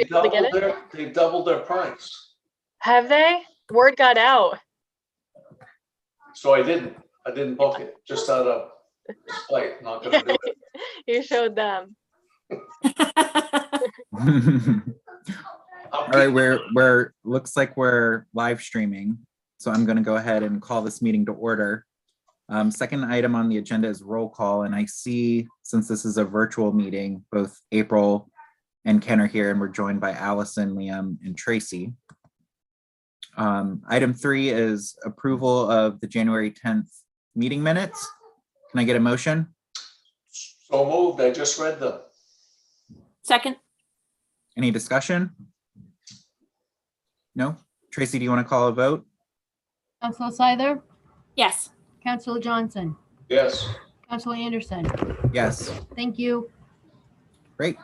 They able to get doubled it? they doubled their price. Have they? Word got out. So I didn't book it, just out of spite, not gonna do it. You showed them. All right, we're looks like we're live streaming, so I'm going to go ahead and call this meeting to order. Second item on the agenda is roll call, and I see, since this is a virtual meeting, both April and Ken are here, and we're joined by Allison, Liam, and Tracy. Item 3 is approval of the January 10th meeting minutes. Can I get a motion? So moved, I just read them. Second. Any discussion? No? Tracy, do you want to call a vote? Counselor Scyther, Yes. Counselor Johnson, Yes, Counselor Anderson. Yes. Thank you. Great.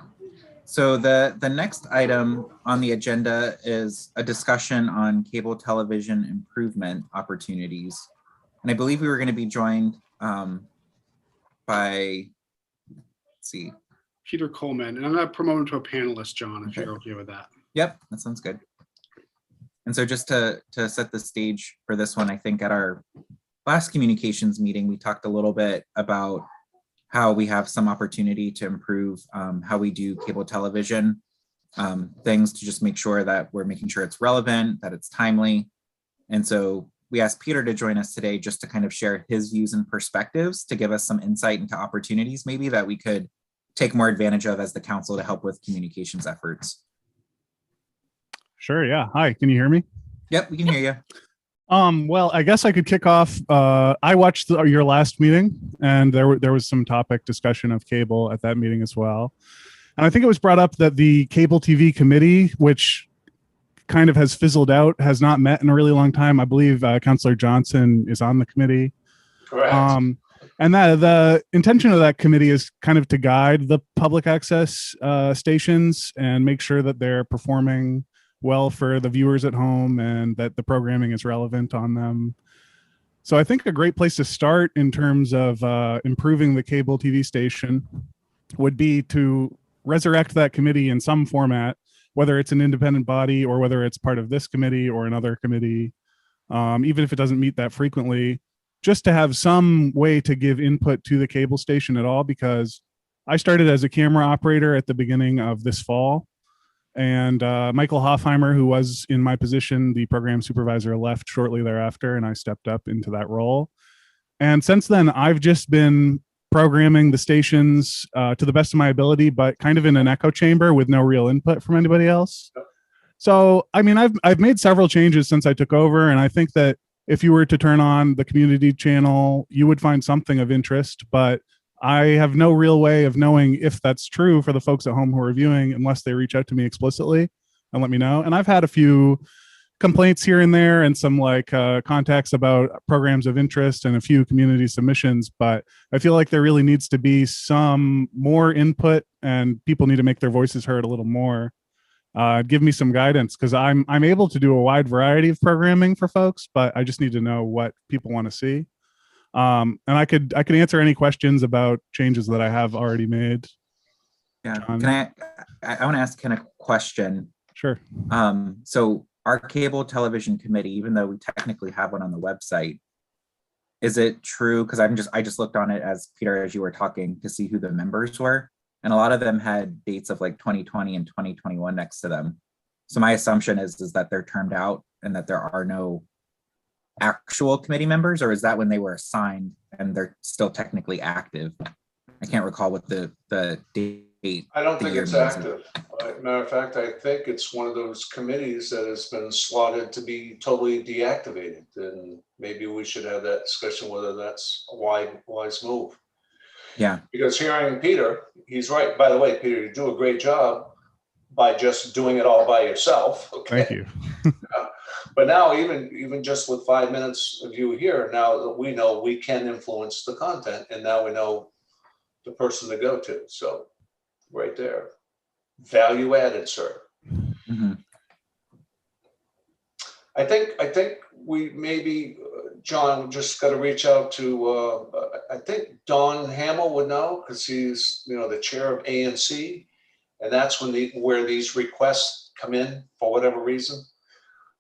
So the next item on the agenda is a discussion on cable television improvement opportunities. And I believe we were going to be joined by, let's see. Peter Coleman, and I'm going to promote him to a panelist, John, if Okay. you're okay with that. Yep, that sounds good. And so just to set the stage for this one, I think at our last communications meeting, we talked a little bit about how we have some opportunity to improve how we do cable television, things to just make sure that we're making sure it's relevant, that it's timely. And so we asked Peter to join us today just to kind of share his views and perspectives to give us some insight into opportunities maybe that we could take more advantage of as the council to help with communications efforts. Sure, yeah. Hi, can you hear me? Yep, we can hear you. Well, I guess I could kick off. I watched your last meeting, and there was some topic discussion of cable at that meeting as well. And I think it was brought up that the cable TV committee, which kind of has fizzled out, has not met in a really long time. I believe Councillor Johnson is on the committee. correct. And that the intention of that committee is kind of to guide the public access stations and make sure that they're performing well for the viewers at home and that the programming is relevant on them. So I think a great place to start in terms of improving the cable TV station would be to resurrect that committee in some format, whether it's an independent body or whether it's part of this committee or another committee, even if it doesn't meet that frequently, just to have some way to give input to the cable station at all, because I started as a camera operator at the beginning of this fall. And Michael Hoffheimer, who was in my position, the program supervisor, left shortly thereafter, and I stepped up into that role. And since then, I've just been programming the stations to the best of my ability, but kind of in an echo chamber with no real input from anybody else. So, I mean, I've made several changes since I took over, and I think that if you were to turn on the community channel, you would find something of interest, but I have no real way of knowing if that's true for the folks at home who are viewing unless they reach out to me explicitly and let me know. And I've had a few complaints here and there and some contacts about programs of interest and a few community submissions, but I feel like there really needs to be some more input and people need to make their voices heard a little more. Give me some guidance, because I'm able to do a wide variety of programming for folks, but I just need to know what people want to see. And I could answer any questions about changes that I have already made. Yeah, John? can I want to ask Ken a question. Sure. So our cable television committee, even though we technically have one on the website, is it true? Because I just looked on it as Peter, as you were talking, to see who the members were. And a lot of them had dates of like 2020 and 2021 next to them. So my assumption is that they're termed out and that there are no actual committee members, or is that when they were assigned and they're still technically active? I can't recall what the date. I don't think year it's means. active. Matter of fact, I think it's one of those committees that has been slotted to be totally deactivated. And maybe we should have that discussion whether that's a wise move. Yeah. Because hearing Peter, he's right. By the way, Peter, you do a great job by just doing it all by yourself. Okay. Thank you. But now even just with 5 minutes of you here, now that we know we can influence the content, and now we know the person to go to. So right there, value added, sir. Mm-hmm. I think we maybe, John, just got to reach out to, I think Don Hamill would know, because he's, the chair of ANC. And that's where these requests come in for whatever reason,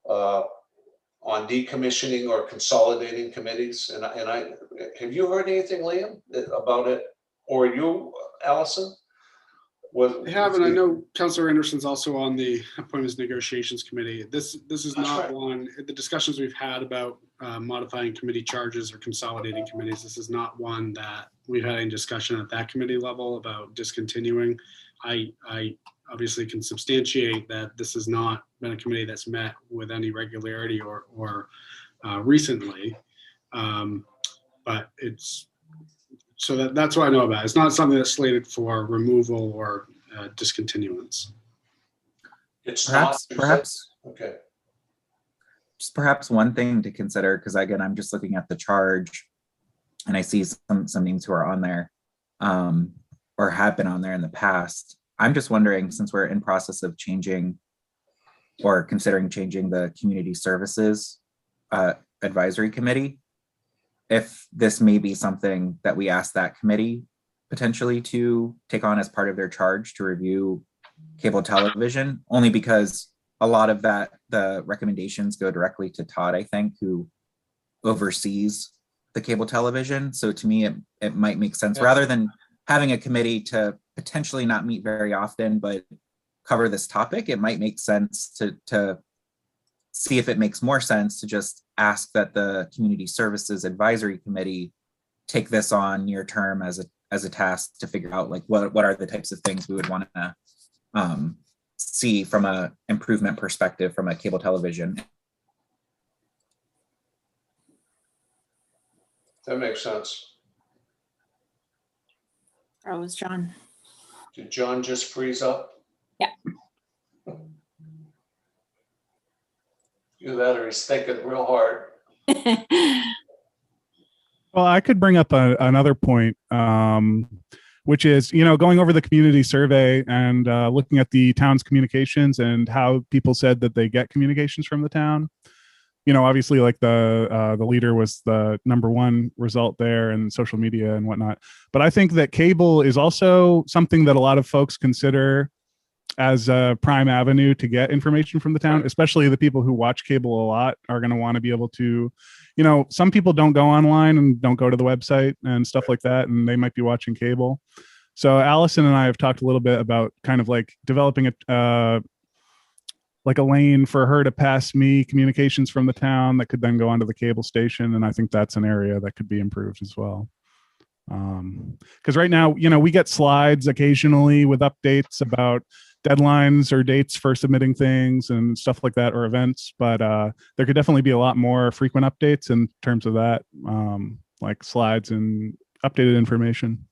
on decommissioning or consolidating committees. And I, have you heard anything, Liam, about it? Or you, Allison? I haven't. I know Councilor Anderson's also on the Appointments Negotiations Committee. This is That's not right. one, the discussions we've had about modifying committee charges or consolidating committees, this is not one that we've had any discussion at that committee level about discontinuing. I obviously can substantiate that this has not been a committee that's met with any regularity or recently. But it's, so that's what I know about. It's not something that's slated for removal or discontinuance. It's not. Perhaps Okay. just perhaps one thing to consider, because again, I'm just looking at the charge and I see some names who are on there or have been on there in the past. I'm just wondering, since we're in process of changing or considering changing the community services advisory committee, if this may be something that we ask that committee potentially to take on as part of their charge to review cable television, only because a lot of the recommendations go directly to Todd, I think, who oversees the cable television. So to me, it might make sense, rather than having a committee to potentially not meet very often, but cover this topic, it might make sense to see if it makes more sense to just ask that the Community Services Advisory Committee take this on near term as a task to figure out like what are the types of things we would want to see from a improvement perspective from a cable television. That makes sense. Rose, John. Did John just freeze up? Yeah. Either that or he's thinking real hard. Well, I could bring up another point, which is, going over the community survey and looking at the town's communications and how people said that they get communications from the town. Obviously, like the leader was the #1 result there, and social media and whatnot. But I think that cable is also something that a lot of folks consider as a prime avenue to get information from the town, especially the people who watch cable a lot are going to want to be able to, some people don't go online and don't go to the website and stuff like that, and they might be watching cable. So Allison and I have talked a little bit about kind of like developing a lane for her to pass me communications from the town that could then go onto the cable station. And I think that's an area that could be improved as well. Because right now, we get slides occasionally with updates about deadlines or dates for submitting things and stuff like that, or events. But there could definitely be a lot more frequent updates in terms of that, like slides and updated information.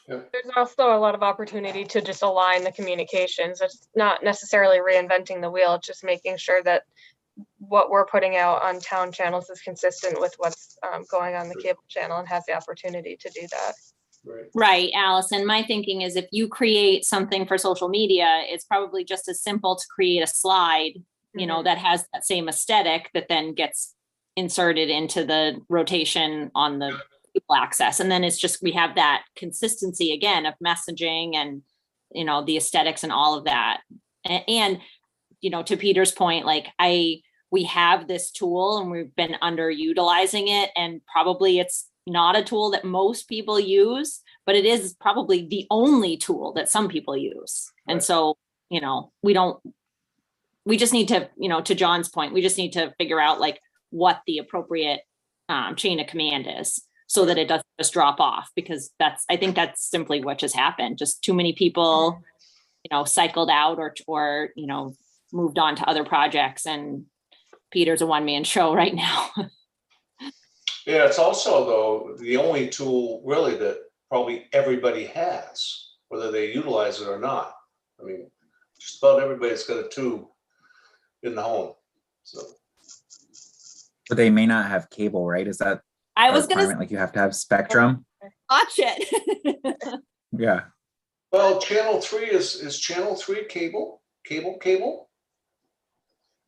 There's also a lot of opportunity to just align the communications. It's not necessarily reinventing the wheel, it's just making sure that what we're putting out on town channels is consistent with what's going on the cable channel and has the opportunity to do that. Right. Right, Allison. My thinking is if you create something for social media, it's probably just as simple to create a slide, that has that same aesthetic that then gets inserted into the rotation on the cable access. And then it's just, we have that consistency again of messaging and, the aesthetics and all of that. And to Peter's point, we have this tool and we've been underutilizing it, and probably it's not a tool that most people use, but it is probably the only tool that some people use. Right. And so, we just need to John's point, we just need to figure out what the appropriate chain of command is so that it doesn't just drop off, because I think that's simply what just happened. Just too many people, cycled out or moved on to other projects, and Peter's a one-man show right now. Yeah, it's also, though, the only tool really that probably everybody has, whether they utilize it or not. I mean, just about everybody's got a tube in the home. So, But they may not have cable, right? Is that I a was going to requirement? Like you have to have Spectrum? watch it. Yeah. well, Channel 3 is Channel 3 cable?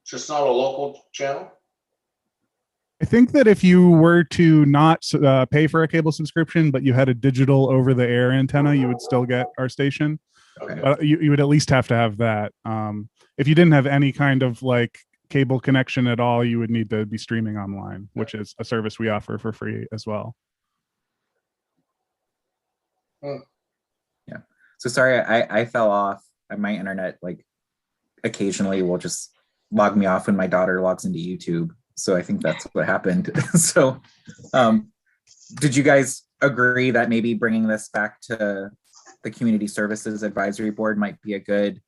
Just not a local channel? I think that if you were to not pay for a cable subscription, but you had a digital over-the-air antenna, you would still get our station. Okay. But you would at least have to have that. If you didn't have any kind of like cable connection at all, you would need to be streaming online, which is a service we offer for free as well. Yeah. So sorry, I fell off. My internet like occasionally will just log me off when my daughter logs into YouTube. So I think that's what happened. So did you guys agree that maybe bringing this back to the Community Services Advisory Board might be a good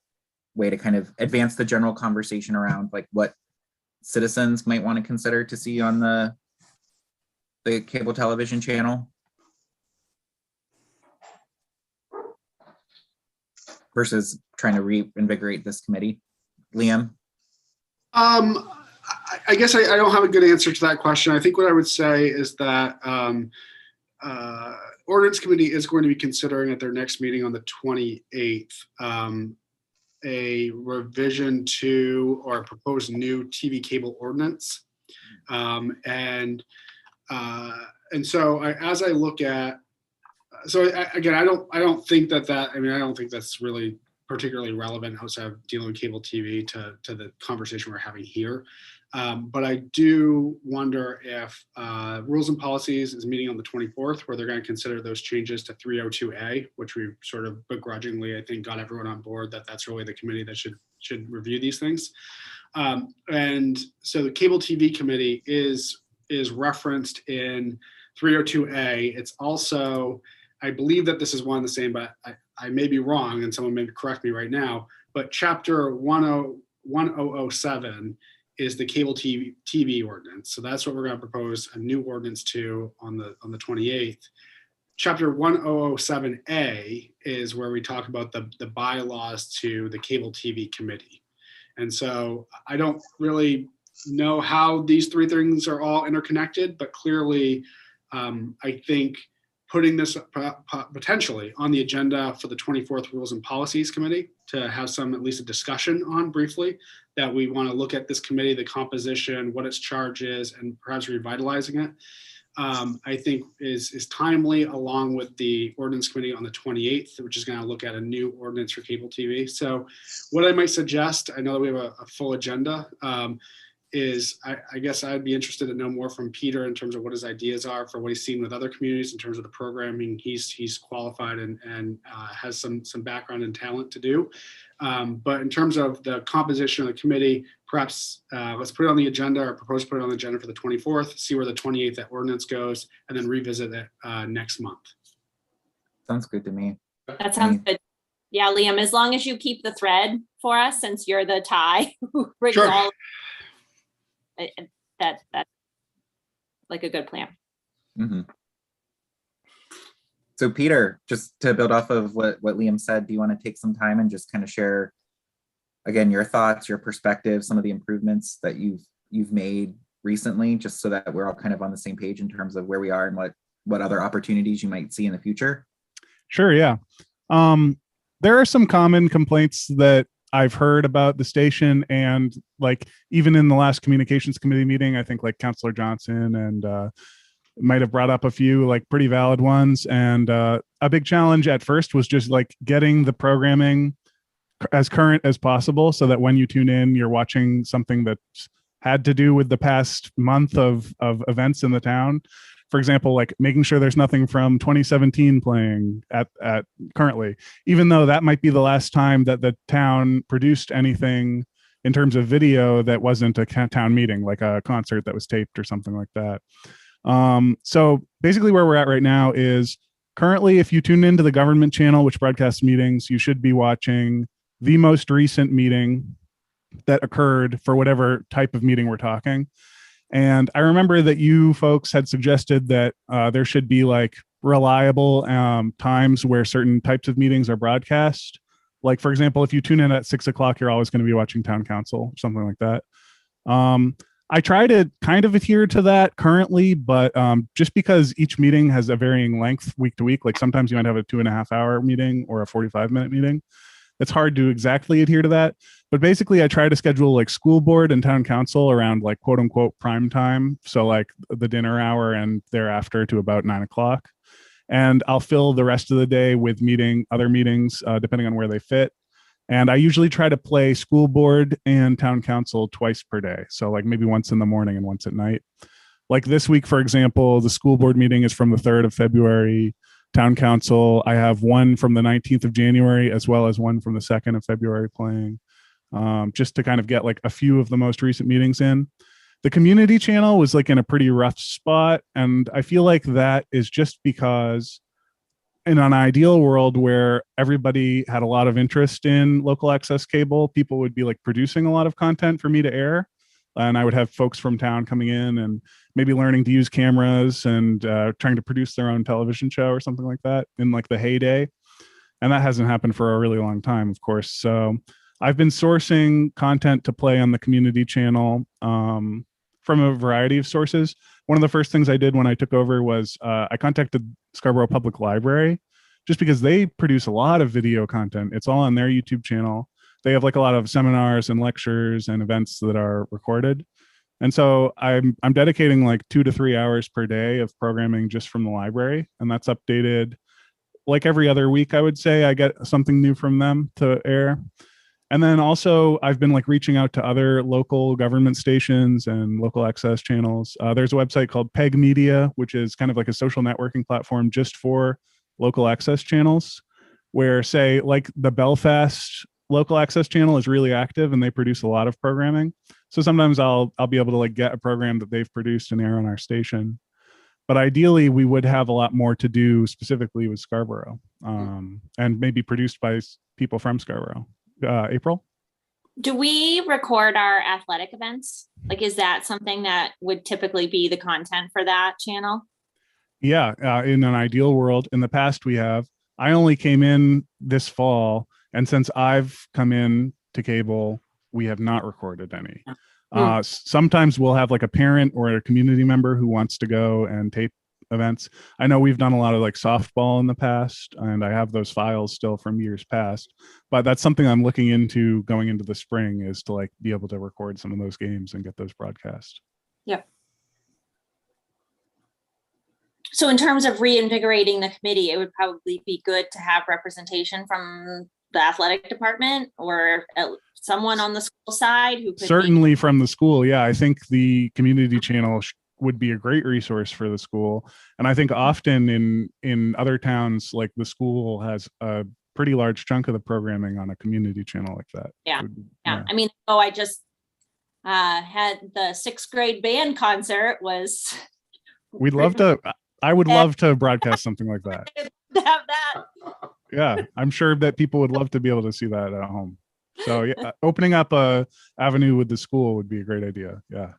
way to kind of advance the general conversation around like what citizens might want to consider to see on the cable television channel versus trying to reinvigorate this committee? Liam? I guess I don't have a good answer to that question. I think what I would say is that Ordinance Committee is going to be considering at their next meeting on the 28th a revision to or a proposed new TV cable ordinance. And so as I look at, again, I don't think that I don't think that's really particularly relevant outside of dealing with cable TV to the conversation we're having here. But I do wonder if Rules and Policies is meeting on the 24th, where they're going to consider those changes to 302A, which we sort of begrudgingly, I think, got everyone on board that that's really the committee that should review these things. And so the Cable TV Committee is referenced in 302A. It's also, I believe that this is one and the same, but I may be wrong, and someone may correct me right now, but Chapter 1007 is the cable TV ordinance. So that's what we're going to propose a new ordinance to on the 28th. Chapter 1007A is where we talk about the bylaws to the Cable TV Committee. And so I don't really know how these three things are all interconnected, but clearly I think putting this potentially on the agenda for the 24th Rules and Policies Committee to have at least a discussion on briefly, that we want to look at this committee, the composition, what its charge is, and perhaps revitalizing it, I think is timely, along with the Ordinance Committee on the 28th, which is going to look at a new ordinance for cable TV. So what I might suggest, I know that we have a full agenda, is I guess I'd be interested to know more from Peter in terms of what his ideas are for what he's seen with other communities in terms of the programming he's qualified and has some background and talent to do. But in terms of the composition of the committee, perhaps let's put it on the agenda, or propose to put it on the agenda for the 24th, see where the 28th that ordinance goes, and then revisit it next month. Sounds good to me. That sounds good. Yeah, Liam, as long as you keep the thread for us, since you're the tie who brings Sure. all that's like a good plan. Mm-hmm. So Peter, just to build off of what Liam said, do you want to take some time and just kind of share again your thoughts, your perspective, some of the improvements that you've made recently, just so that we're all kind of on the same page in terms of where we are and what other opportunities you might see in the future? Sure, yeah. There are some common complaints that I've heard about the station, and like even in the last communications committee meeting, I think like Councillor Johnson and might have brought up a few like pretty valid ones. And a big challenge at first was just like getting the programming as current as possible, so that when you tune in, you're watching something that's had to do with the past month of events in the town. For example, like making sure there's nothing from 2017 playing at currently, even though that might be the last time that the town produced anything in terms of video that wasn't a town meeting, like a concert that was taped or something like that. So basically where we're at right now is currently, if you tune into the government channel, which broadcasts meetings, you should be watching the most recent meeting that occurred for whatever type of meeting we're talking. And I remember that you folks had suggested that there should be like reliable times where certain types of meetings are broadcast. Like, for example, if you tune in at 6 o'clock, you're always going to be watching town council, something like that. I try to kind of adhere to that currently, but just because each meeting has a varying length week to week, like sometimes you might have a 2.5 hour meeting or a 45-minute meeting. It's hard to exactly adhere to that. But basically, I try to schedule like school board and town council around like quote unquote prime time. So like the dinner hour and thereafter to about 9 o'clock. and I'll fill the rest of the day with other meetings, depending on where they fit. And I usually try to play school board and town council twice per day. So like maybe once in the morning and once at night. Like this week, for example, the school board meeting is from the 3rd of February. Town council, I have one from the 19th of January, as well as one from the 2nd of February playing, just to kind of get like a few of the most recent meetings in. The community channel was like in a pretty rough spot. And I feel like that is just because in an ideal world where everybody had a lot of interest in local access cable, people would be like producing a lot of content for me to air. And I would have folks from town coming in and maybe learning to use cameras and trying to produce their own television show or something like that in like the heyday. And that hasn't happened for a really long time, of course. So I've been sourcing content to play on the community channel from a variety of sources. One of the first things I did when I took over was I contacted Scarborough Public Library, just because they produce a lot of video content. It's all on their YouTube channel. They have like a lot of seminars and lectures and events that are recorded. And so I'm dedicating like 2 to 3 hours per day of programming just from the library. And that's updated like every other week, I would say. I get something new from them to air. And then also I've been like reaching out to other local government stations and local access channels. There's a website called Peg Media, which is kind of like a social networking platform just for local access channels, where say like the Belfast local access channel is really active and they produce a lot of programming. So sometimes I'll be able to like get a program that they've produced and air on our station. But ideally we would have a lot more to do specifically with Scarborough, and maybe produced by people from Scarborough. April? Do we record our athletic events? Like, is that something that would typically be the content for that channel? Yeah, in an ideal world. In the past we have. I only came in this fall, and since I've come in to cable, we have not recorded any. Sometimes we'll have like a parent or a community member who wants to go and tape events. I know we've done a lot of like softball in the past, and I have those files still from years past, but that's something I'm looking into going into the spring, is to like be able to record some of those games and get those broadcast. Yep. So in terms of reinvigorating the committee, it would probably be good to have representation from the athletic department or someone on the school side who could certainly from the school. Yeah, I think the community channel would be a great resource for the school. And I think often in other towns, like the school has a pretty large chunk of the programming on a community channel like that. Yeah. I mean, I just had the 6th grade band concert was. We'd love to. I would love to broadcast something like that. Have that. Yeah, I'm sure that people would love to be able to see that at home. So yeah, opening up a avenue with the school would be a great idea. Yeah.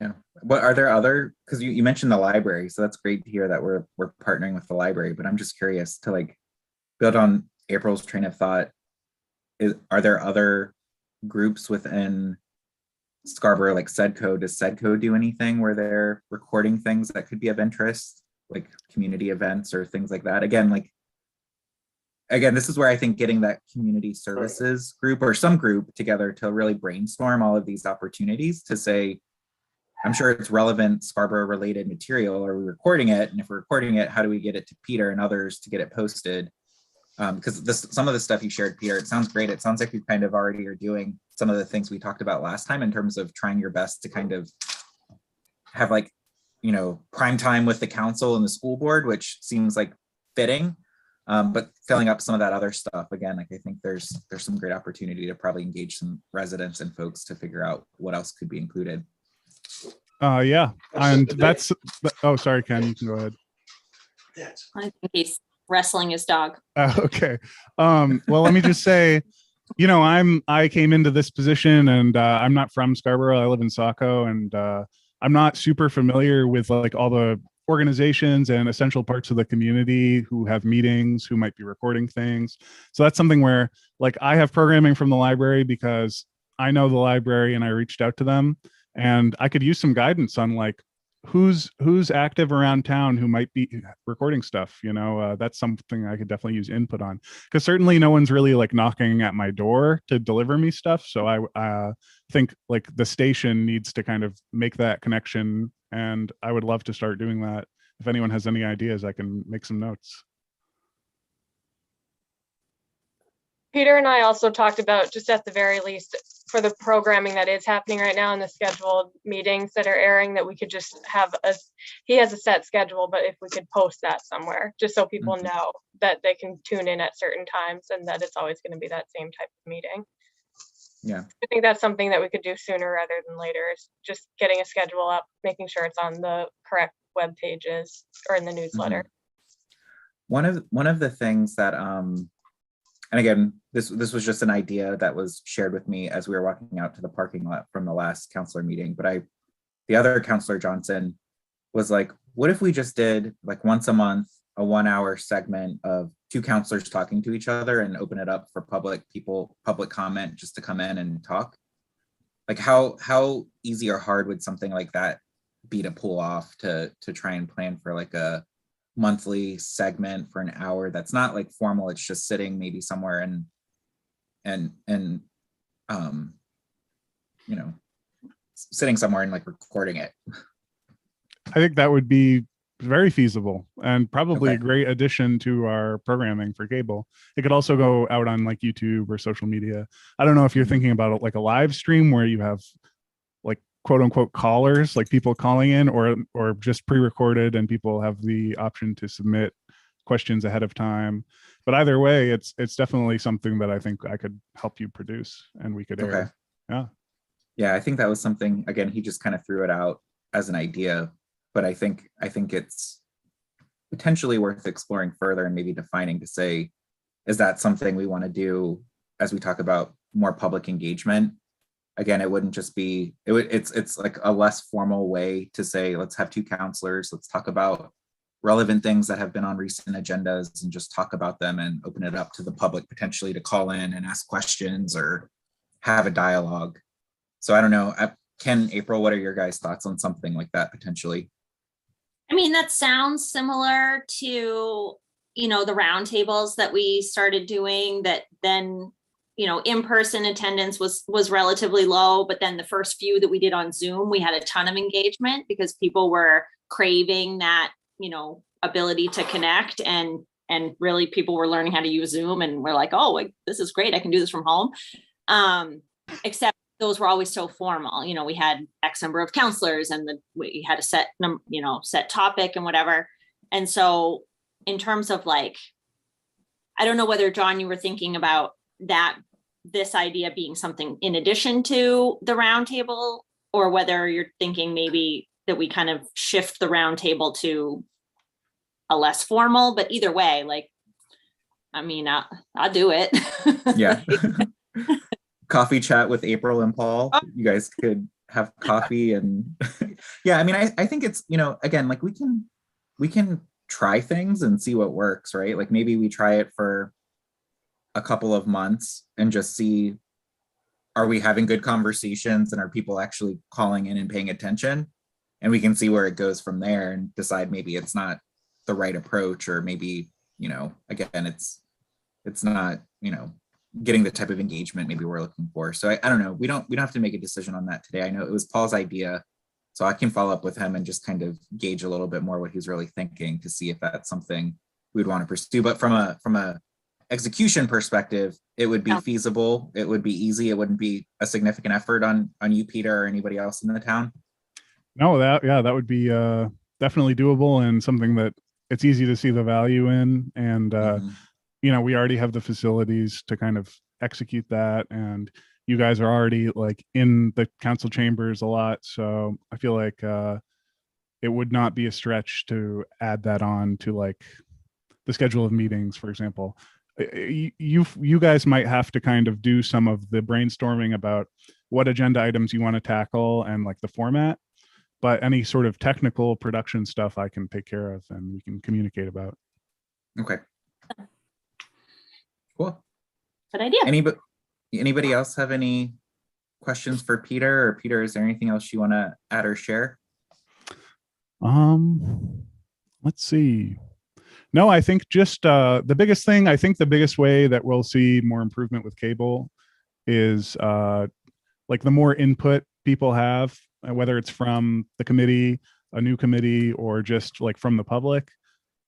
Yeah. What are there other, because you mentioned the library, so that's great to hear that we're partnering with the library, but I'm just curious to like build on April's train of thought. Are there other groups within Scarborough, like SEDCO? Does SEDCO do anything where they're recording things that could be of interest, like community events or things like that? Again, this is where I think getting that community services group or some group together to really brainstorm all of these opportunities to say, I'm sure it's relevant Scarborough related material. Are we recording it? And if we're recording it, how do we get it to Peter and others to get it posted? Because some of the stuff you shared, Peter, it sounds great. It sounds like you kind of already are doing some of the things we talked about last time in terms of trying your best to kind of have like, prime time with the council and the school board, which seems like fitting. But filling up some of that other stuff, again, like I think there's some great opportunity to probably engage some residents and folks to figure out what else could be included. Yeah, and that's. Oh, sorry, Ken, you can go ahead. I think he's wrestling his dog. Okay. Well, let me just say, I came into this position, and I'm not from Scarborough. I live in Saco, and I'm not super familiar with like all the organizations and essential parts of the community who have meetings, who might be recording things. So that's something where like I have programming from the library because I know the library and I reached out to them, and I could use some guidance on like who's active around town who might be recording stuff. That's something I could definitely use input on, because certainly no one's really like knocking at my door to deliver me stuff. So I think like the station needs to kind of make that connection, and I would love to start doing that if anyone has any ideas, I can make some notes. Peter and I also talked about, just at the very least, for the programming that is happening right now and the scheduled meetings that are airing, that we could just have he has a set schedule, but if we could post that somewhere, just so people Mhm. know that they can tune in at certain times and that it's always going to be that same type of meeting. Yeah. I think that's something that we could do sooner rather than later, is just getting a schedule up, making sure it's on the correct web pages or in the newsletter. One of the things that and again, this was just an idea that was shared with me as we were walking out to the parking lot from the last counselor meeting, but the other Counselor Johnson was like, what if we just did like once a month a 1 hour segment of two counselors talking to each other and open it up for public comment just to come in and talk? Like how easy or hard would something like that be to pull off, to try and plan for like a monthly segment for an hour that's not like formal, it's just sitting maybe somewhere and you know, sitting somewhere and like recording it? I think that would be very feasible and probably a Okay. great addition to our programming for cable. It could also go out on like YouTube or social media. I don't know if you're thinking about it like a live stream where you have like quote unquote callers, like people calling in, or just pre-recorded and people have the option to submit questions ahead of time. But either way, it's definitely something that I think I could help you produce and we could air. Okay. Yeah. Yeah, I think that was something, again, he just kind of threw it out as an idea, but I think it's potentially worth exploring further and maybe defining to say, is that something we want to do as we talk about more public engagement? Again, it wouldn't just be, it's like a less formal way to say, let's have two counselors, let's talk about relevant things that have been on recent agendas and just talk about them and open it up to the public potentially to call in and ask questions or have a dialogue. So I don't know, Ken, April, what are your guys' thoughts on something like that potentially? I mean, that sounds similar to, the roundtables that we started doing, that then, in-person attendance was relatively low, but then the first few that we did on Zoom, we had a ton of engagement because people were craving that, ability to connect, and really people were learning how to use Zoom, and we're like, oh, this is great, I can do this from home. Except those were always so formal. We had X number of counselors and we had a set topic and whatever. And so in terms of like, I don't know whether, John, you were thinking about this idea being something in addition to the roundtable, or whether you're thinking maybe that we kind of shift the roundtable to a less formal, but either way, like, I mean, I'll do it. Yeah. Coffee chat with April and Paul. You guys could have coffee and yeah, I mean, I think it's, again, like we can try things and see what works, right? Like maybe we try it for a couple of months and just see, are we having good conversations and are people actually calling in and paying attention? And we can see where it goes from there and decide maybe it's not the right approach, or maybe, again, it's not, getting the type of engagement maybe we're looking for. So I don't know. We don't have to make a decision on that today. I know it was Paul's idea, so I can follow up with him and just kind of gauge a little bit more what he's really thinking to see if that's something we'd want to pursue. But from a execution perspective, it would be feasible. It would be easy. It wouldn't be a significant effort on you, Peter, or anybody else in the town. No, that would be definitely doable and something that it's easy to see the value in. And we already have the facilities to kind of execute that, and you guys are already like in the council chambers a lot. So I feel like it would not be a stretch to add that on to like the schedule of meetings, for example. You guys might have to kind of do some of the brainstorming about what agenda items you want to tackle and like the format, but any sort of technical production stuff I can take care of and we can communicate about. Okay. Cool. Good idea. Anybody else have any questions for Peter? Or Peter, is there anything else you want to add or share? Let's see. No, I think just the biggest thing, I think the biggest way that we'll see more improvement with cable is like the more input people have, whether it's from the committee, a new committee or just like from the public,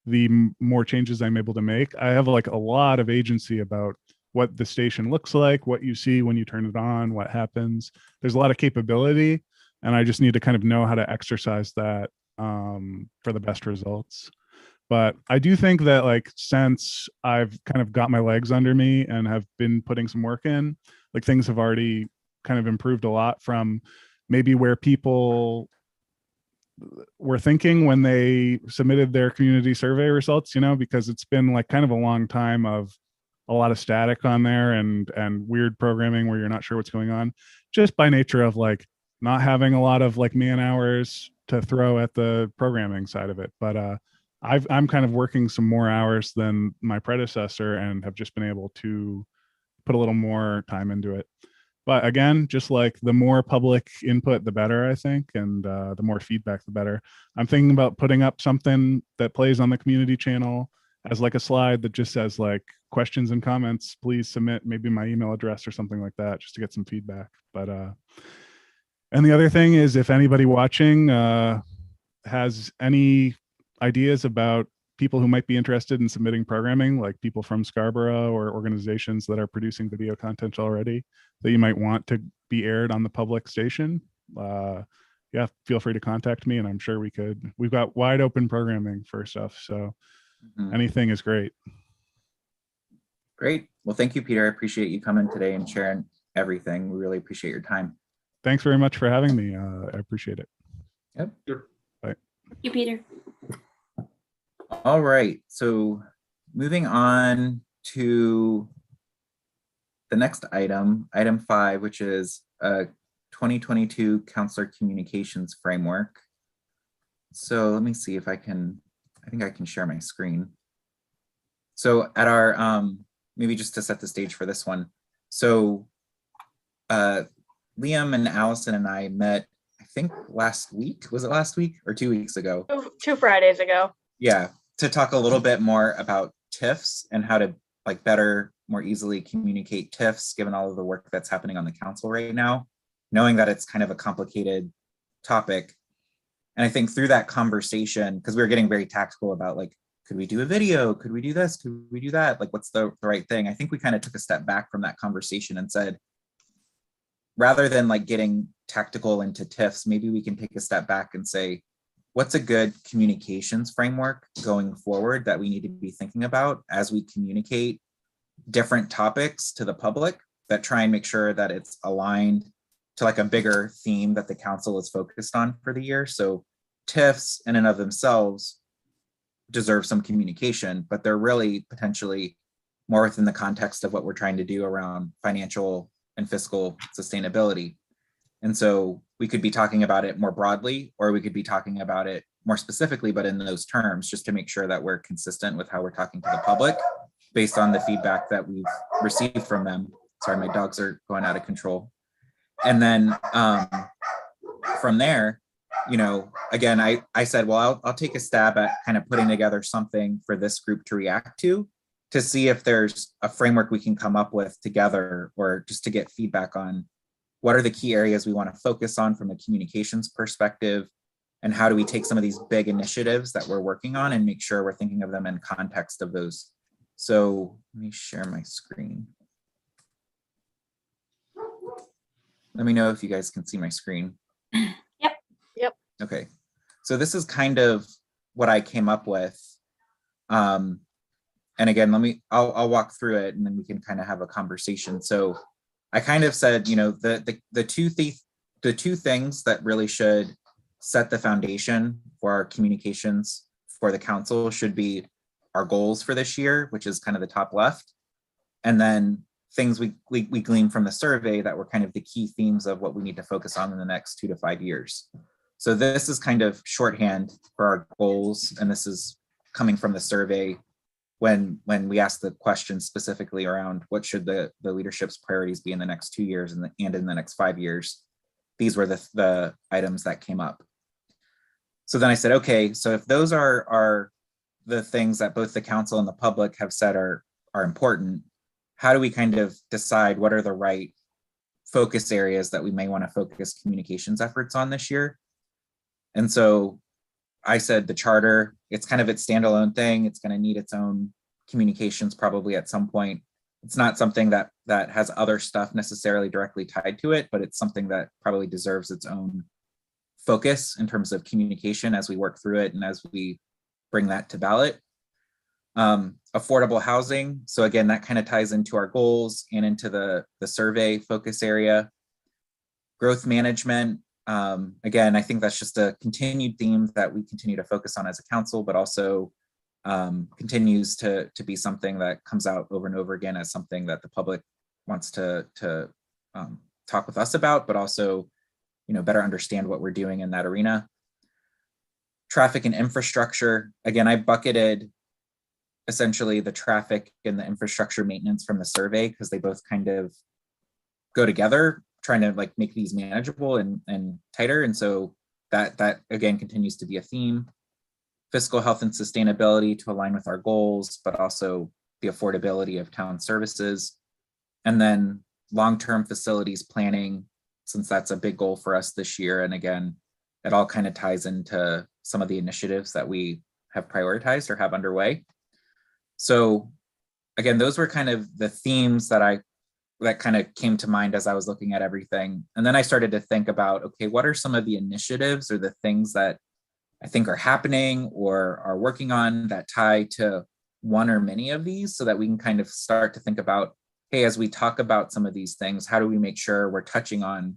the more changes I'm able to make. I have like a lot of agency about what the station looks like, what you see when you turn it on, what happens. There's a lot of capability, and I just need to kind of know how to exercise that for the best results. But I do think that like since I've kind of got my legs under me and have been putting some work in, like things have already kind of improved a lot from maybe where people were thinking when they submitted their community survey results, you know, because it's been like kind of a long time of a lot of static on there and weird programming where you're not sure what's going on, just by nature of like not having a lot of like man hours to throw at the programming side of it. But I'm kind of working some more hours than my predecessor and have just been able to put a little more time into it. But again, just like the more public input, the better, I think, and the more feedback, the better. I'm thinking about putting up something that plays on the community channel as like a slide that just says like questions and comments, please submit maybe my email address or something like that, just to get some feedback. But and the other thing is, if anybody watching has any ideas about people who might be interested in submitting programming, like people from Scarborough or organizations that are producing video content already that you might want to be aired on the public station, yeah, feel free to contact me, and I'm sure we've got wide open programming for stuff. So anything is great. Great. Well, thank you, Peter. I appreciate you coming today and sharing everything. We really appreciate your time. Thanks very much for having me. I appreciate it. Yep. Sure. Thank you, Peter. All right. So moving on to the next item, item 5, which is a 2022 Counselor Communications Framework. So let me see if I think I can share my screen. So at our, maybe just to set the stage for this one. So Liam and Allison and I met, I think last week, was it last week or 2 weeks ago? 2 Fridays ago. Yeah, to talk a little bit more about TIFs and how to like better, more easily communicate TIFs, given all of the work that's happening on the council right now, knowing that it's kind of a complicated topic. And I think through that conversation, because we were getting very tactical about like, could we do a video? Could we do this? Could we do that? Like, what's the right thing? I think we kind of took a step back from that conversation and said, rather than like getting tactical into TIFs, maybe we can take a step back and say, what's a good communications framework going forward that we need to be thinking about as we communicate different topics to the public that try and make sure that it's aligned to like a bigger theme that the council is focused on for the year. So TIFs in and of themselves deserve some communication, but they're really potentially more within the context of what we're trying to do around financial and fiscal sustainability. And so we could be talking about it more broadly, or we could be talking about it more specifically, but in those terms, just to make sure that we're consistent with how we're talking to the public based on the feedback that we've received from them. Sorry, my dogs are going out of control. And then from there, you know, again, I said, well, I'll take a stab at kind of putting together something for this group to react to see if there's a framework we can come up with together, or just to get feedback on what are the key areas we want to focus on from a communications perspective, and how do we take some of these big initiatives that we're working on and make sure we're thinking of them in context of those. So let me share my screen. Let me know if you guys can see my screen. Yep. Yep. Okay. So this is kind of what I came up with. And again, I'll walk through it and then we can kind of have a conversation. So I kind of said, you know, the two things that really should set the foundation for our communications for the council should be our goals for this year, which is kind of the top left. And then things we glean from the survey that were kind of the key themes of what we need to focus on in the next 2 to 5 years. So this is kind of shorthand for our goals. And this is coming from the survey when we asked the question specifically around what should the leadership's priorities be in the next 2 years and in the next 5 years. These were the items that came up. So then I said, okay, so if those are the things that both the council and the public have said are important, how do we kind of decide what are the right focus areas that we may want to focus communications efforts on this year? And so I said the charter, it's kind of its standalone thing. It's going to need its own communications probably at some point. It's not something that has other stuff necessarily directly tied to it, but it's something that probably deserves its own focus in terms of communication as we work through it and as we bring that to ballot. Affordable housing. So again, that kind of ties into our goals and into the survey focus area. Growth management. Again, I think that's just a continued theme that we continue to focus on as a council, but also continues to be something that comes out over and over again as something that the public wants to talk with us about, but also, better understand what we're doing in that arena. Traffic and infrastructure. Again, I bucketed essentially the traffic and the infrastructure maintenance from the survey because they both kind of go together, trying to like make these manageable and tighter. And so that again continues to be a theme. Fiscal health and sustainability to align with our goals, but also the affordability of town services. And then long-term facilities planning, since that's a big goal for us this year. And again, it all kind of ties into some of the initiatives that we have prioritized or have underway. So again, those were kind of the themes that kind of came to mind as I was looking at everything. And then I started to think about, okay, what are some of the initiatives or the things that I think are happening or are working on that tie to one or many of these so that we can kind of start to think about, hey, as we talk about some of these things, how do we make sure we're touching on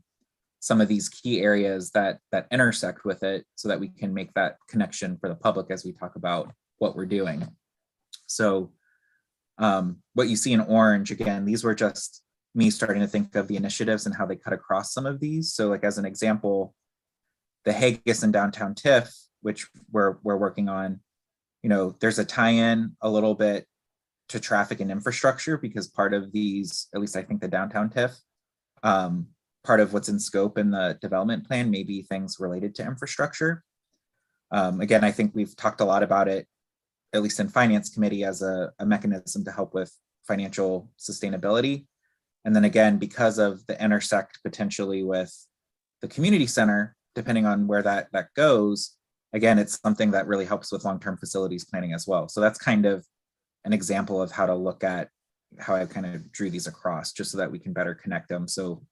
some of these key areas that intersect with it so that we can make that connection for the public as we talk about what we're doing. So what you see in orange, again, these were just me starting to think of the initiatives and how they cut across some of these. So like as an example, the Haggis and downtown TIF, which we're working on, there's a tie-in a little bit to traffic and infrastructure because part of these, at least I think the downtown TIF, part of what's in scope in the development plan may be things related to infrastructure. Again, I think we've talked a lot about it, at least in finance committee, as a mechanism to help with financial sustainability. And then again, because of the intersect potentially with the community center, depending on where that goes, again, it's something that really helps with long-term facilities planning as well. So that's kind of an example of how to look at how I kind of drew these across just so that we can better connect them. So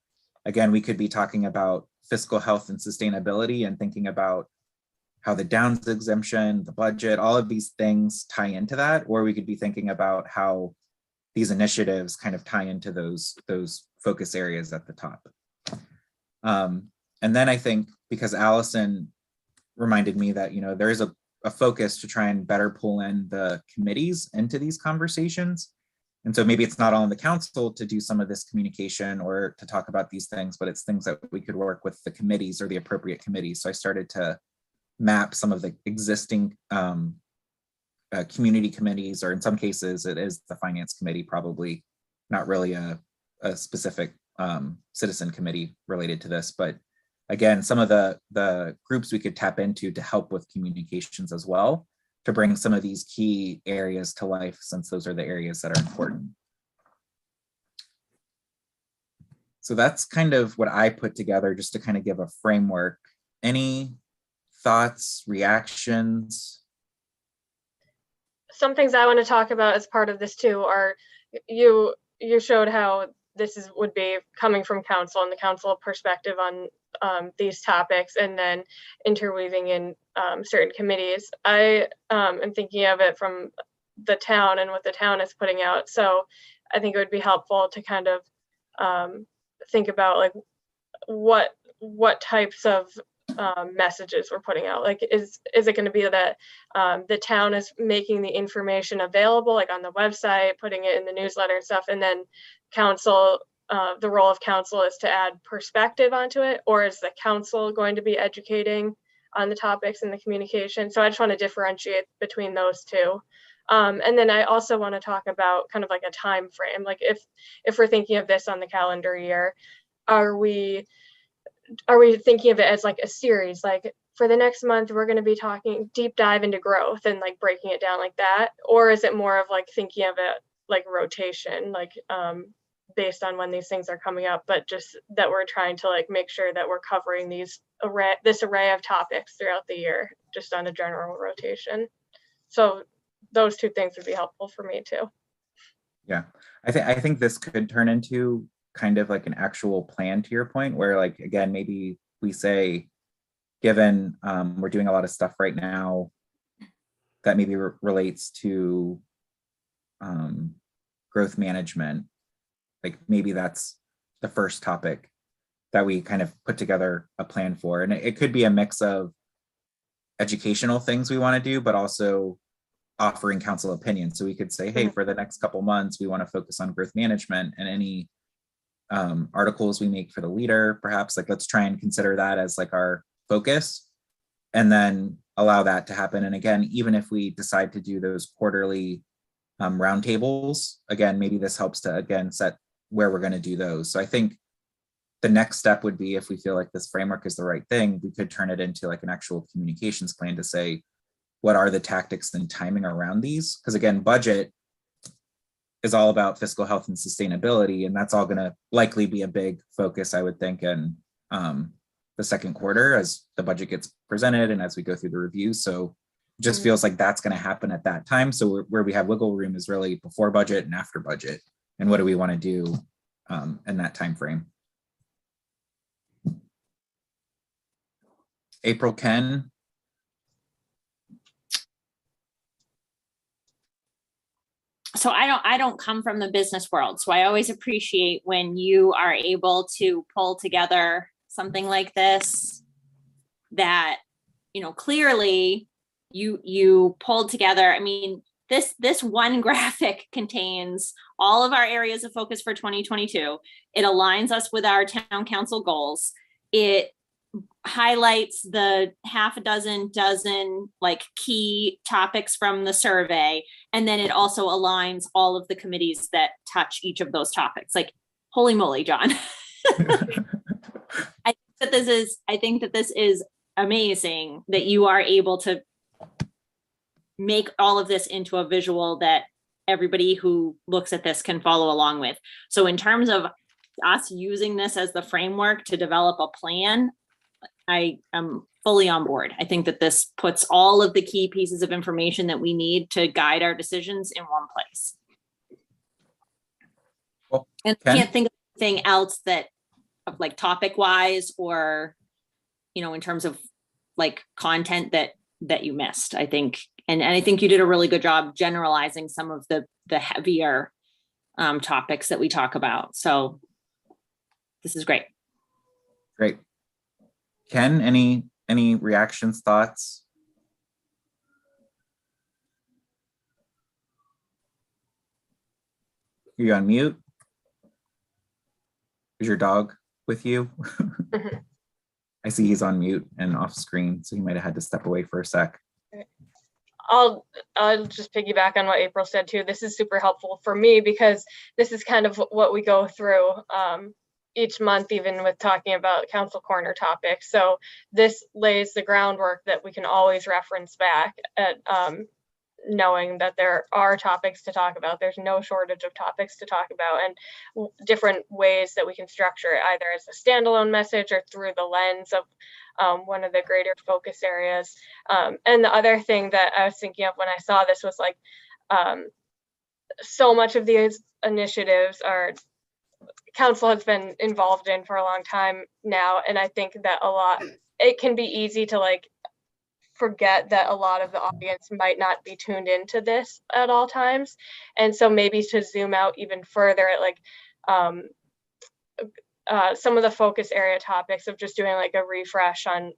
again, we could be talking about fiscal health and sustainability and thinking about how the Downs exemption, the budget, all of these things tie into that, or we could be thinking about how these initiatives kind of tie into those focus areas at the top. And then I think because Allison reminded me that, there is a focus to try and better pull in the committees into these conversations. And so maybe it's not all on the council to do some of this communication or to talk about these things, but it's things that we could work with the committees or the appropriate committees. So I started to map some of the existing community committees, or in some cases it is the finance committee, probably not really a specific citizen committee related to this, but again, some of the groups we could tap into to help with communications as well, to bring some of these key areas to life, since those are the areas that are important. So that's kind of what I put together just to kind of give a framework. Any thoughts, reactions? Some things I want to talk about as part of this too are you showed how this would be coming from council and the council perspective on these topics, and then interweaving in certain committees. I am thinking of it from the town and what the town is putting out. So I think it would be helpful to kind of think about like what types of messages we're putting out. Like, is it going to be that the town is making the information available, like on the website, putting it in the newsletter and stuff, and then council, the role of council is to add perspective onto it, or is the council going to be educating on the topics and the communication? So I just want to differentiate between those two. And then I also want to talk about kind of like a time frame. Like if we're thinking of this on the calendar year, are we thinking of it as like a series? Like for the next month, we're going to be talking deep dive into growth and like breaking it down like that? Or is it more of like thinking of it like rotation, like based on when these things are coming up, but just that we're trying to like make sure that we're covering this array of topics throughout the year, just on a general rotation. So those two things would be helpful for me too. Yeah, I think this could turn into kind of like an actual plan, to your point, where like, again, maybe we say, given we're doing a lot of stuff right now that maybe relates to growth management, like maybe that's the first topic that we kind of put together a plan for. And it could be a mix of educational things we want to do, but also offering council opinion. So we could say, hey, for the next couple months, we want to focus on growth management, and any articles we make for the leader, perhaps, like, let's try and consider that as like our focus, and then allow that to happen. And again, even if we decide to do those quarterly roundtables, again, maybe this helps to, again, set where we're going to do those. So I think the next step would be, if we feel like this framework is the right thing, we could turn it into like an actual communications plan to say, what are the tactics and timing around these? Because again, budget is all about fiscal health and sustainability, and that's all going to likely be a big focus, I would think, in the second quarter as the budget gets presented and as we go through the review. So it just feels like that's going to happen at that time. So where we have wiggle room is really before budget and after budget, and what do we want to do in that time frame. April, Ken? So I don't come from the business world. So I always appreciate when you are able to pull together something like this, that, you know, clearly you pulled together. I mean, this one graphic contains all of our areas of focus for 2022. It aligns us with our town council goals. It highlights the half a dozen like key topics from the survey, and then it also aligns all of the committees that touch each of those topics. Like, holy moly, John. I think that this is amazing that you are able to make all of this into a visual that everybody who looks at this can follow along with. So in terms of us using this as the framework to develop a plan, I am fully on board. I think that this puts all of the key pieces of information that we need to guide our decisions in one place. Well, and I can't think of anything else that, like, topic wise, or, you know, in terms of like content that you missed. I think, and I think you did a really good job generalizing some of the heavier topics that we talk about. So this is great. Great. Ken, any reactions, thoughts? Are you on mute? Is your dog with you? I see he's on mute and off screen, so he might have had to step away for a sec. I'll just piggyback on what April said too. This is super helpful for me because this is kind of what we go through each month, even with talking about council corner topics. So this lays the groundwork that we can always reference back at knowing that there are topics to talk about. There's no shortage of topics to talk about, and different ways that we can structure it, either as a standalone message or through the lens of one of the greater focus areas. And the other thing that I was thinking of when I saw this was like, so much of these initiatives are council has been involved in for a long time now. And I think that it can be easy to like forget that a lot of the audience might not be tuned into this at all times. And so maybe to zoom out even further at like some of the focus area topics of just doing like a refresh on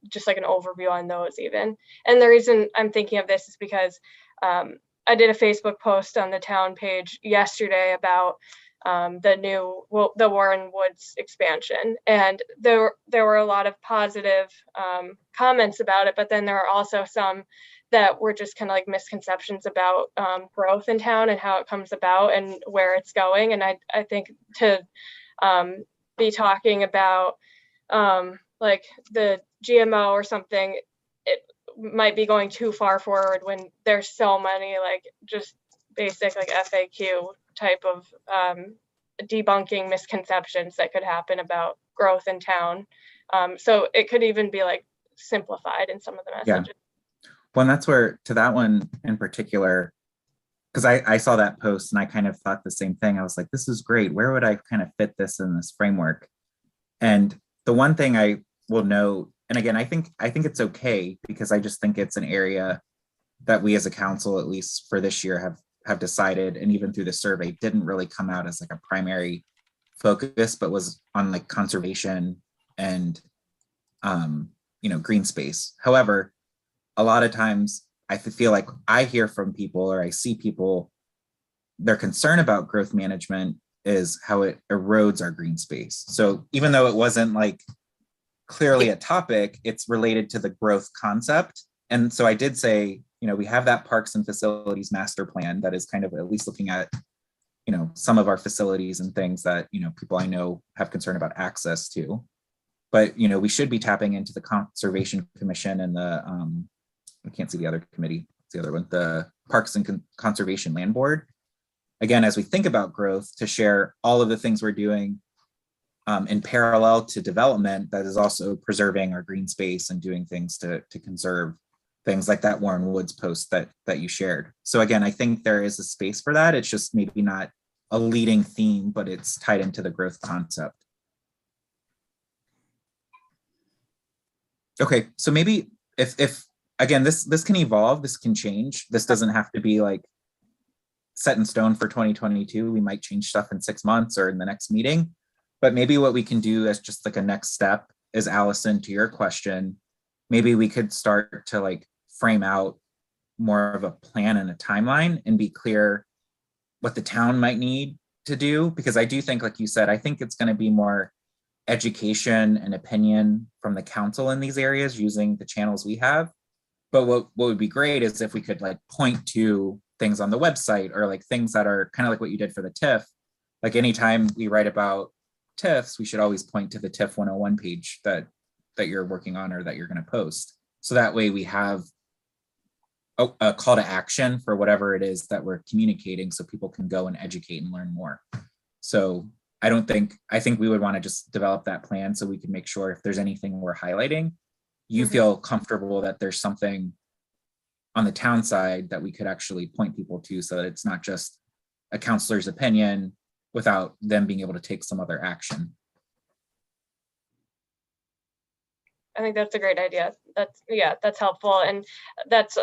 just like an overview on those even. And the reason I'm thinking of this is because I did a Facebook post on the town page yesterday about the Warren Woods expansion, and there were a lot of positive comments about it, but then there are also some that were just kind of like misconceptions about growth in town and how it comes about and where it's going. And I think to be talking about like the GMO or something, it might be going too far forward when there's so many like just basic like FAQ type of debunking misconceptions that could happen about growth in town. So it could even be like simplified in some of the Yeah. messages. Well, and that's where, to that one in particular, because I saw that post and I kind of thought the same thing. I was like, this is great. Where would I kind of fit this in this framework? And the one thing I will note, and again, I think it's okay, because I just think it's an area that we as a council, at least for this year, have decided, and even through the survey, didn't really come out as like a primary focus, but was on like conservation and green space. However, a lot of times I feel like I hear from people, or I see people, their concern about growth management is how it erodes our green space. So even though it wasn't like clearly a topic, it's related to the growth concept. And so I did say, we have that parks and facilities master plan that is kind of at least looking at, some of our facilities and things that, people I know have concern about access to. But, we should be tapping into the Conservation Commission and the, I can't see the other committee, it's the other one, the Parks and Conservation Land Board. Again, as we think about growth, to share all of the things we're doing in parallel to development that is also preserving our green space and doing things to conserve things like that Warren Woods post that you shared. So again, I think there is a space for that. It's just maybe not a leading theme, but it's tied into the growth concept. Okay, so maybe if again, this can evolve, this can change. This doesn't have to be like set in stone for 2022. We might change stuff in 6 months or in the next meeting. But maybe what we can do as just like a next step is, Allison, to your question, maybe we could start to like frame out more of a plan and a timeline and be clear what the town might need to do. Because I do think, like you said, I think it's going to be more education and opinion from the council in these areas using the channels we have. But what would be great is if we could like point to things on the website, or like things that are kind of like what you did for the TIF. Like anytime we write about TIFs, we should always point to the TIF 101 page that you're working on or that you're going to post. So that way we have a call to action for whatever it is that we're communicating, so people can go and educate and learn more. So I think we would want to just develop that plan so we can make sure if there's anything we're highlighting, you feel comfortable that there's something on the town side that we could actually point people to, so that it's not just a counselor's opinion without them being able to take some other action. I think that's a great idea. That's helpful. And that's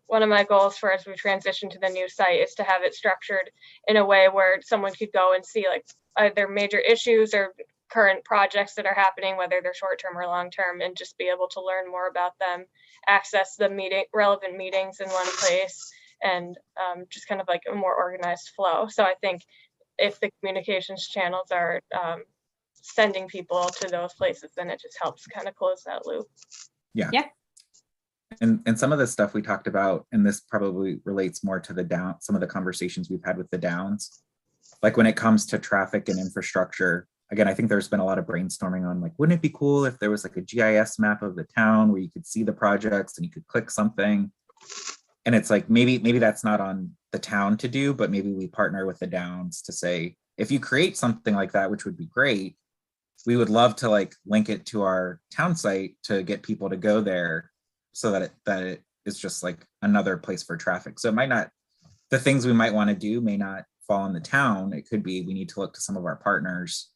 one of my goals for as we transition to the new site, is to have it structured in a way where someone could go and see like either major issues or current projects that are happening, whether they're short-term or long-term, and just be able to learn more about them, access the relevant meetings in one place, and just kind of like a more organized flow. So I think if the communications channels are sending people to those places, then it just helps kind of close that loop. Yeah. Yeah. And some of the stuff we talked about, and this probably relates more to some of the conversations we've had with the Downs, like when it comes to traffic and infrastructure. Again, I think there's been a lot of brainstorming on like, wouldn't it be cool if there was like a GIS map of the town where you could see the projects and you could click something? And it's like, maybe that's not on the town to do, but maybe we partner with the Downs to say, if you create something like that, which would be great, we would love to like link it to our town site to get people to go there, so that it is just like another place for traffic. So it might not, the things we might want to do may not fall on the town. It could be we need to look to some of our partners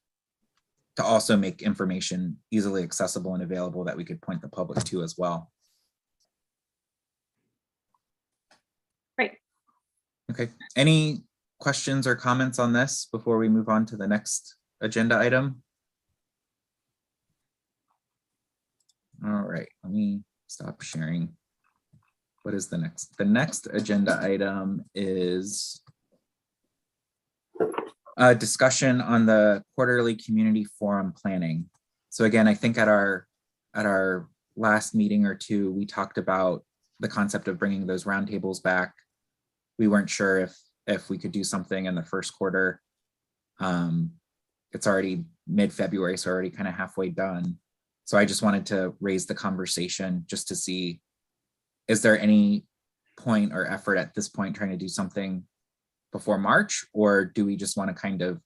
to also make information easily accessible and available that we could point the public to as well. Great. Okay, any questions or comments on this before we move on to the next agenda item? All right, let me stop sharing. What is the next? The next agenda item is a discussion on the quarterly community forum planning. So again, I think at our last meeting or two, we talked about the concept of bringing those roundtables back. We weren't sure if we could do something in the first quarter. It's already mid-February, so already kind of halfway done. So I just wanted to raise the conversation just to see, is there any point or effort at this point trying to do something before March, or do we just want to kind of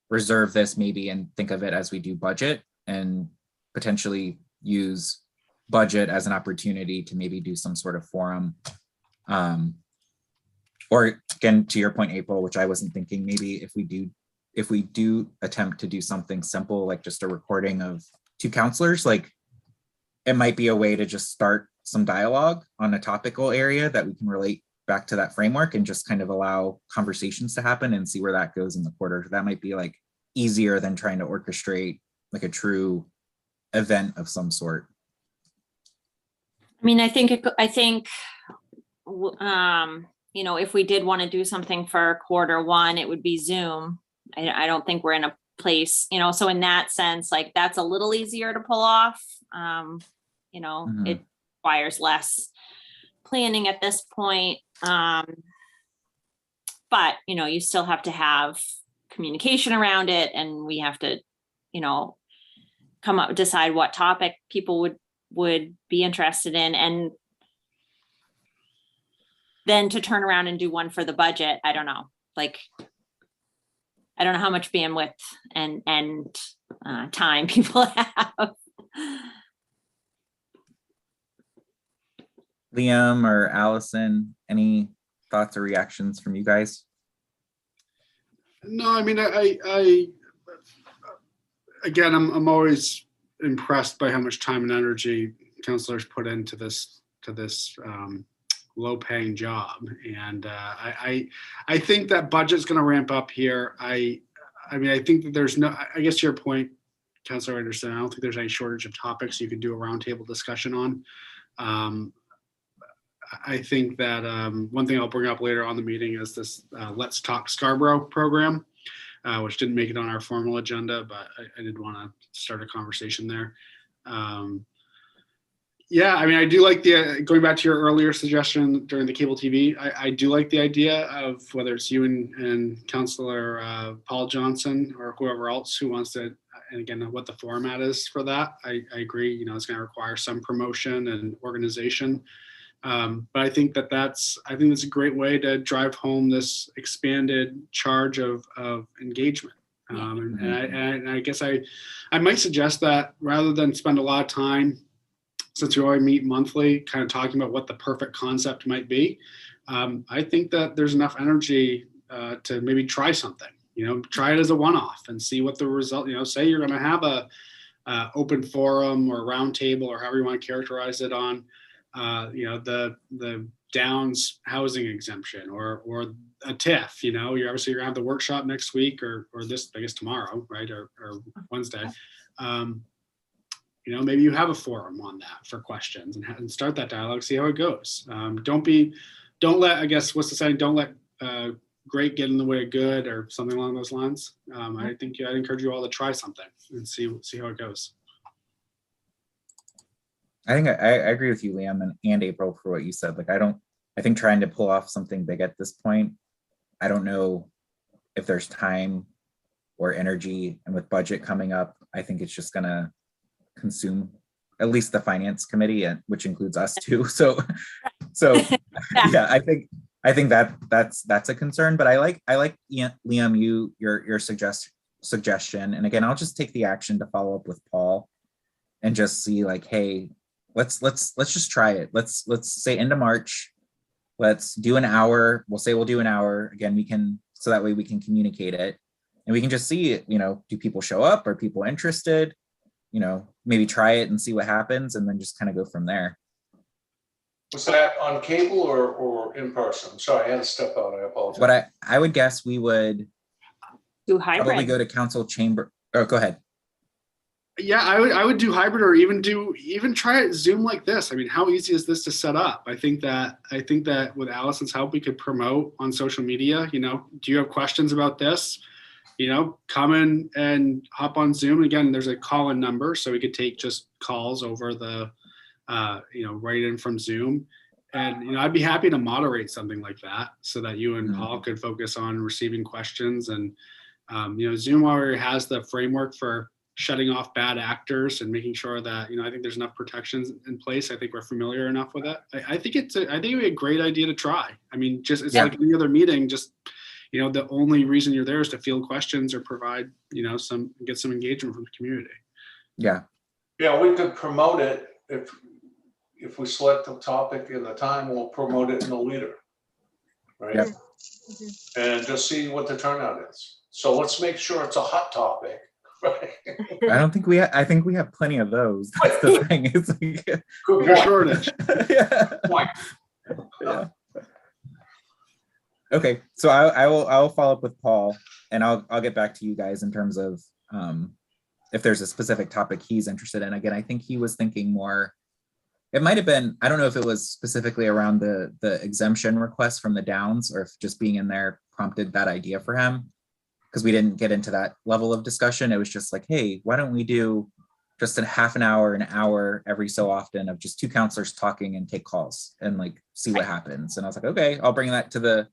reserve this maybe and think of it as we do budget, and potentially use budget as an opportunity to maybe do some sort of forum. Or again, to your point, April, which I wasn't thinking, maybe if we do attempt to do something simple, like just a recording of 2 counselors, like it might be a way to just start some dialogue on a topical area that we can relate back to that framework and just kind of allow conversations to happen and see where that goes in the quarter. That might be like easier than trying to orchestrate like a true event of some sort. I mean, I think, you know, if we did want to do something for Q1, it would be Zoom. I don't think we're in a place, you know, so in that sense, like that's a little easier to pull off. You know, it requires less planning at this point. But, you know, you still have to have communication around it, and we have to, you know, decide what topic people would be interested in, and then to turn around and do one for the budget. I don't know, like, I don't know how much bandwidth and time people have. Liam or Allison, any thoughts or reactions from you guys? No, I mean, I again, I'm always impressed by how much time and energy counselors put into this low-paying job, and I think that budget's going to ramp up here. I mean, I think that there's no. I guess to your point, Councilor Anderson, I don't think there's any shortage of topics you could do a roundtable discussion on. I think that one thing I'll bring up later on the meeting is this Let's Talk Scarborough program, which didn't make it on our formal agenda, but I did want to start a conversation there. Yeah, I mean, I do like the, going back to your earlier suggestion during the cable TV, I do like the idea of whether it's you and Councilor Paul Johnson or whoever else who wants to, and again, what the format is for that. I agree, you know, it's going to require some promotion and organization. But I think that's a great way to drive home this expanded charge of engagement. And I guess I might suggest that rather than spend a lot of time, since we already meet monthly, kind of talking about what the perfect concept might be, I think that there's enough energy to maybe try something, you know, try it as a one-off and see what the result, you know, say you're going to have a open forum or roundtable or however you want to characterize it on, you know, the Downs housing exemption or a TIF, you know, you're obviously you're gonna have the workshop next week or this, I guess tomorrow, right, or Wednesday. You know, maybe you have a forum on that for questions and start that dialogue, see how it goes. Don't let, I guess, what's the saying? Don't let great get in the way of good or something along those lines. I think I'd encourage you all to try something and see how it goes. I think I agree with you, Liam, and April, for what you said. Like, I think trying to pull off something big at this point, I don't know if there's time or energy, and with budget coming up, I think it's just gonna consume at least the finance committee, and which includes us too. So yeah, I think that's a concern, but I like Liam, your suggestion. And again, I'll just take the action to follow up with Paul and just see like, hey, let's just try it. Let's say end of March. Let's do an hour. We'll do an hour. Again, so that way we can communicate it and we can just see, you know, do people show up? Are people interested? You know, maybe try it and see what happens and then just kind of go from there. Was that on cable or in person? Sorry, I had to step out. I apologize. But I would guess we would Do probably hybrid. go to council chamber. Oh, go ahead. Yeah, I would do hybrid or even try it Zoom like this. I mean, how easy is this to set up? I think that with Allison's help, we could promote on social media. You know, do you have questions about this? You know, come in and hop on Zoom. Again, there's a call-in number, so we could take just calls over the, you know, right in from Zoom. And, you know, I'd be happy to moderate something like that so that you and Paul could focus on receiving questions. And, you know, Zoom already has the framework for shutting off bad actors and making sure that, you know, I think there's enough protections in place. I think we're familiar enough with it. I think it'd be a great idea to try. I mean, just, it's like any other meeting, just, you know, the only reason you're there is to field questions or provide, you know, get some engagement from the community. Yeah, Yeah, we could promote it if we select the topic and the time, we'll promote it in the leader. Right? Yep. And just see what the turnout is. So let's make sure it's a hot topic, right? I don't think I think we have plenty of those. That's the thing. It's like, Good Your point. shortage. yeah. Point. Yeah. Okay, so I will follow up with Paul, and I'll get back to you guys in terms of if there's a specific topic he's interested in. Again, I think he was thinking more. It might have been, I don't know if it was specifically around the exemption request from the Downs, or if just being in there prompted that idea for him, because we didn't get into that level of discussion. It was just like, hey, why don't we do just a half an hour every so often of just two counselors talking and take calls and like see what happens. And I was like, okay, I'll bring that to the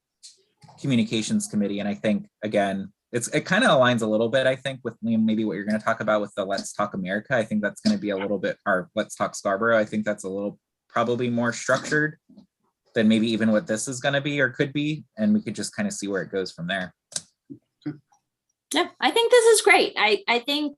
communications committee. And I think, again, it kind of aligns a little bit, I think, with Liam, maybe what you're going to talk about with the Let's Talk America. I think that's going to be a little bit, or Let's Talk Scarborough. I think that's a little probably more structured than maybe even what this is going to be or could be. And we could just kind of see where it goes from there. Yeah, I think this is great. I think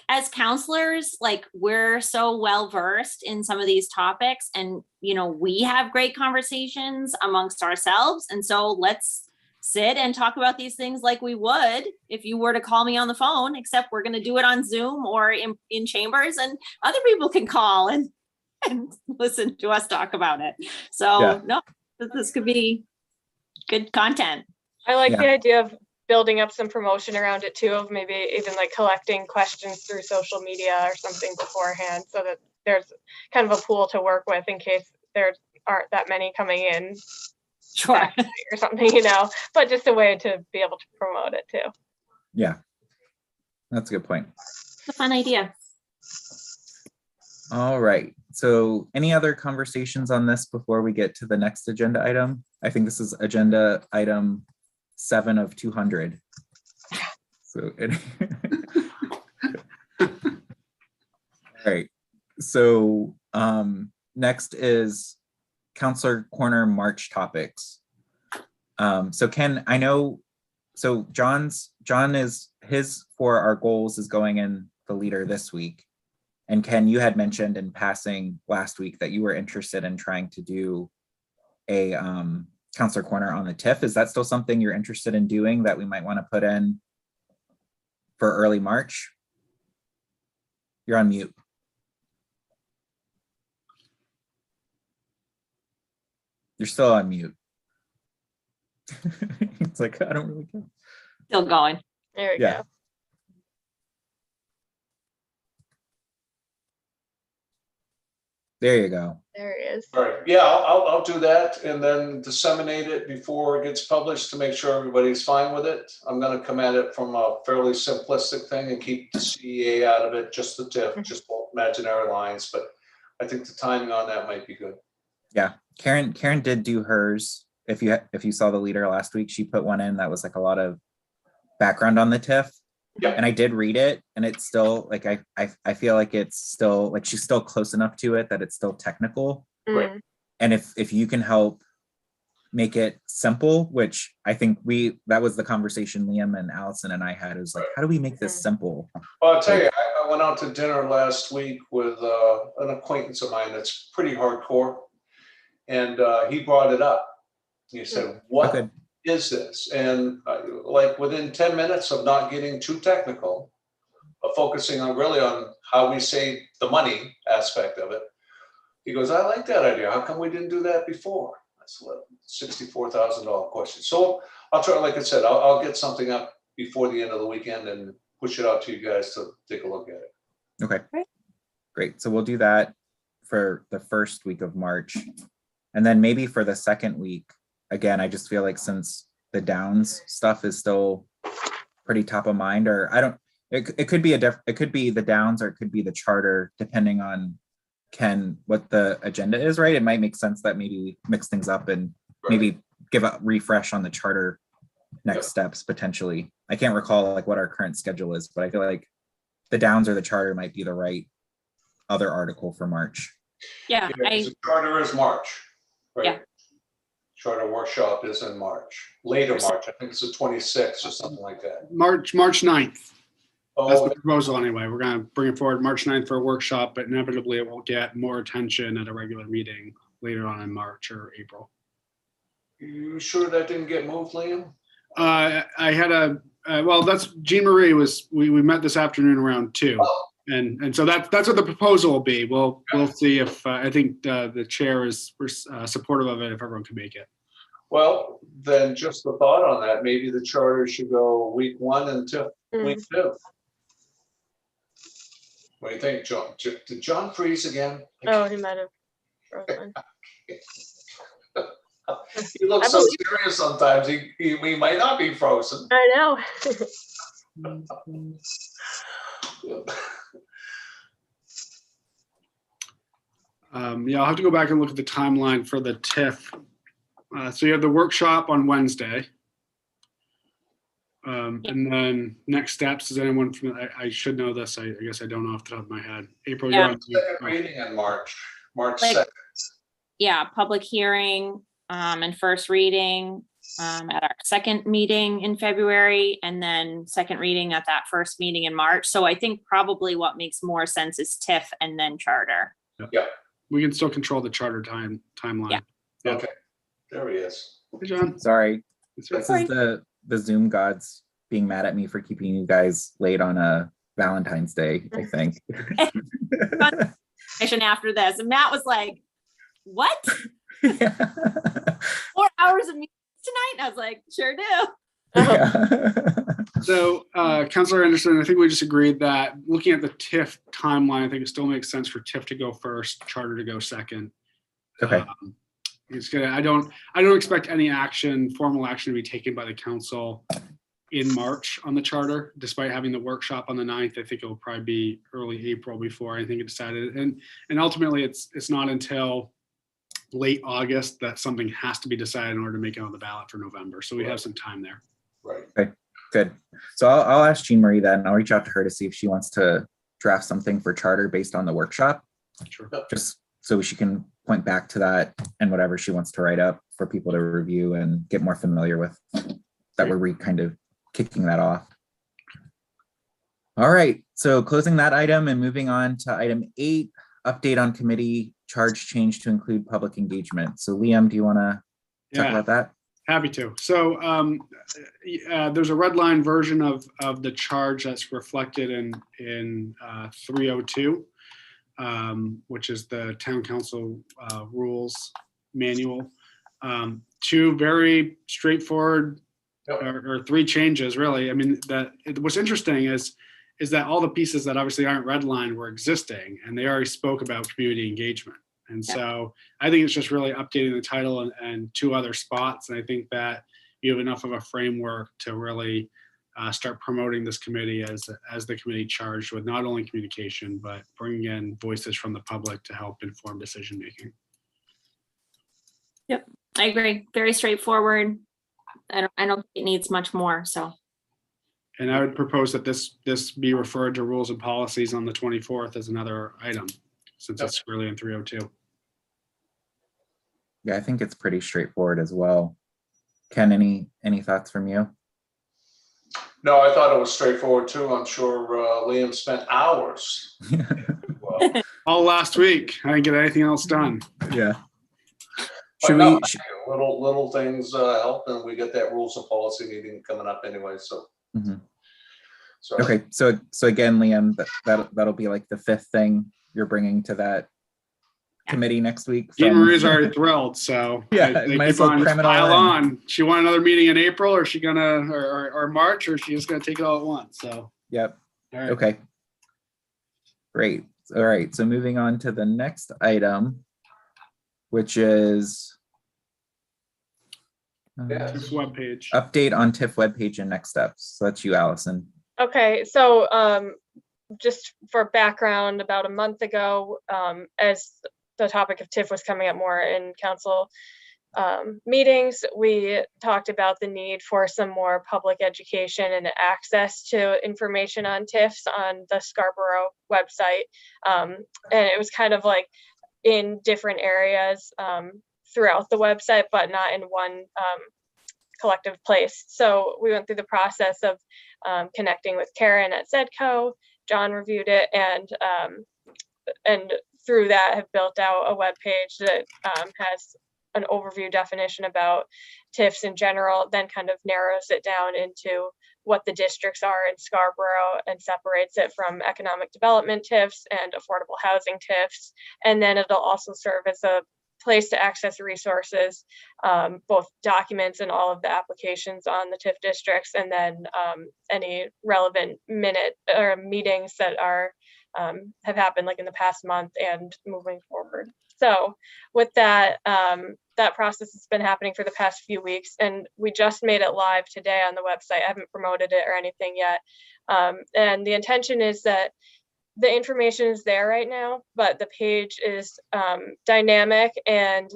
as counselors, like, we're so well versed in some of these topics, and, you know, we have great conversations amongst ourselves. And so let's sit and talk about these things like we would if you were to call me on the phone, except we're going to do it on Zoom or in chambers, and other people can call and listen to us talk about it. So Yeah. no, this could be good content. I like Yeah. the idea of building up some promotion around it too, of maybe even like collecting questions through social media or something beforehand, so that there's kind of a pool to work with in case there aren't that many coming in Sure. or something, you know, but just a way to be able to promote it too. Yeah, that's a good point. It's a fun idea. All right. So any other conversations on this before we get to the next agenda item? I think this is agenda item 7 of 200. So, all right. So next is Counselor Corner March topics. So Ken, I know, so John is, his for our goals is going in the leader this week. And Ken, you had mentioned in passing last week that you were interested in trying to do a Counselor Corner on the TIF. Is that still something you're interested in doing that we might want to put in for early March? You're on mute. You're still on mute. It's like, I don't really care. Still going. There we Yeah. go. There you go. There he is. All right, yeah, I'll do that and then disseminate it before it gets published to make sure everybody's fine with it. I'm gonna come at it from a fairly simplistic thing and keep the CEA out of it, just the TIF, just imaginary lines, but I think the timing on that might be good. Yeah, Karen did do hers. If you saw the leader last week, she put one in that was like a lot of background on the TIF. Yeah. And I did read it, and it's still like I feel like it's still like she's still close enough to it that it's still technical. Right. Mm. And if you can help make it simple, which I think that was the conversation Liam and Allison and I had, is like, how do we make this simple? Well, I'll tell you, I went out to dinner last week with an acquaintance of mine that's pretty hardcore. And he brought it up. He said, what Okay. is this? And like within 10 minutes of not getting too technical, of focusing on really on how we save the money aspect of it, he goes, I like that idea. How come we didn't do that before? That's a $64,000 question. So I'll try, like I said, I'll get something up before the end of the weekend and push it out to you guys to take a look at it. Okay. Great. Great. So we'll do that for the first week of March. And then maybe for the second week, again, I just feel like since the Downs stuff is still pretty top of mind, or it could be it could be the Downs or it could be the charter, depending on what the agenda is, right? It might make sense that maybe we mix things up and maybe give a refresh on the charter next steps potentially. I can't recall like what our current schedule is, but I feel like the Downs or the charter might be the right other article for March. Yeah, The charter is March. Right? Yeah. Charter workshop is in March, later March. I think it's the 26th or something like that. March 9th. That's Oh, the proposal anyway. We're gonna bring it forward March 9th for a workshop, but inevitably it will get more attention at a regular meeting later on in March or April. you sure that didn't get moved, Liam? I had well, that's Jean Marie we met this afternoon around 2. Oh. And so that's what the proposal will be. We'll see if, I think the chair is supportive of it if everyone can make it. Well, then just the thought on that, maybe the charter should go week 1 until week 2. What do you think, John? Did John freeze again? Oh, he might have frozen. He looks I so believe- serious sometimes. He might not be frozen. I know. Yeah, I'll have to go back and look at the timeline for the TIF. So you have the workshop on Wednesday. And then next steps, is anyone from, I should know this, I guess I don't know off the top of my head. April, you're Yeah. on. Second reading in March Like- 2nd. Yeah, public hearing, and first reading, at our second meeting in February, and then second reading at that first meeting in March. So I think probably what makes more sense is TIF and then charter. We can still control the charter timeline. Yeah. Yeah. Okay, there he is. Hey, John. Sorry, It's this right. is the Zoom gods being mad at me for keeping you guys late on a Valentine's Day, I think. Session after this, and Matt was like, what? Yeah. 4 hours of meetings tonight? And I was like, sure do. So, Councilor Anderson, I think we just agreed that looking at the TIF timeline, I think it still makes sense for TIF to go first, charter to go second. Okay. I don't expect any formal action to be taken by the council in March on the charter, despite having the workshop on the 9th. I think it will probably be early April before anything gets decided. And ultimately, it's not until late August that something has to be decided in order to make it on the ballot for November. So we have some time there. Right. Good. So I'll ask Jean Marie then. I'll reach out to her to see if she wants to draft something for charter based on the workshop, Sure. just so she can point back to that and whatever she wants to write up for people to review and get more familiar with, that we're kind of kicking that off. All right, so closing that item and moving on to item 8, update on committee charge change to include public engagement. So Liam, do you want to talk Yeah. about that? Happy to. So there's a red line version of the charge that's reflected in 302, which is the town council rules manual. 2 very straightforward, Yep. or 3 changes really. I mean, what's interesting is that all the pieces that obviously aren't redlined were existing, and they already spoke about community engagement. And so I think it's just really updating the title and 2 other spots. And I think that you have enough of a framework to really start promoting this committee as the committee charged with not only communication, but bringing in voices from the public to help inform decision-making. I agree. Very straightforward. I don't think it needs much more, so. And I would propose that this be referred to rules and policies on the 24th as another item, since it's really in 302. Yeah, I think it's pretty straightforward as well. Ken, any thoughts from you? No, I thought it was straightforward too. I'm sure Liam spent hours. Well, All last week, I didn't get anything else done. Yeah. but Should no, we, little things help, and we get that rules and policy meeting coming up anyway. So, Mhm. so Okay, so again, Liam, that'll be like the 5th thing you're bringing to that committee next week. Jean from- Marie's already thrilled, so. Yeah, they might as keep well on cram it all pile in. on. She want another meeting in April, or is she gonna, or March, or is she just gonna take it all at once? So, Yep, all right. okay. Great, all right, so moving on to the next item, which is Yeah. This webpage. update on TIF webpage and next steps. So that's you, Allison. Okay, so just for background, about a month ago, as the topic of TIF was coming up more in council meetings, we talked about the need for some more public education and access to information on TIFs on the Scarborough website. And it was kind of like in different areas. throughout the website, but not in one collective place. So we went through the process of connecting with Karen at Zedco. John reviewed it, and through that have built out a web page that has an overview definition about TIFs in general, then kind of narrows it down into what the districts are in Scarborough and separates it from economic development TIFs and affordable housing TIFs. And then it'll also serve as a place to access resources, both documents and all of the applications on the TIF districts, and then any relevant meetings that are have happened like in the past month and moving forward. So with that, that process has been happening for the past few weeks, and we just made it live today on the website. I haven't promoted it or anything yet. And the intention is that the information is there right now, but the page is dynamic, and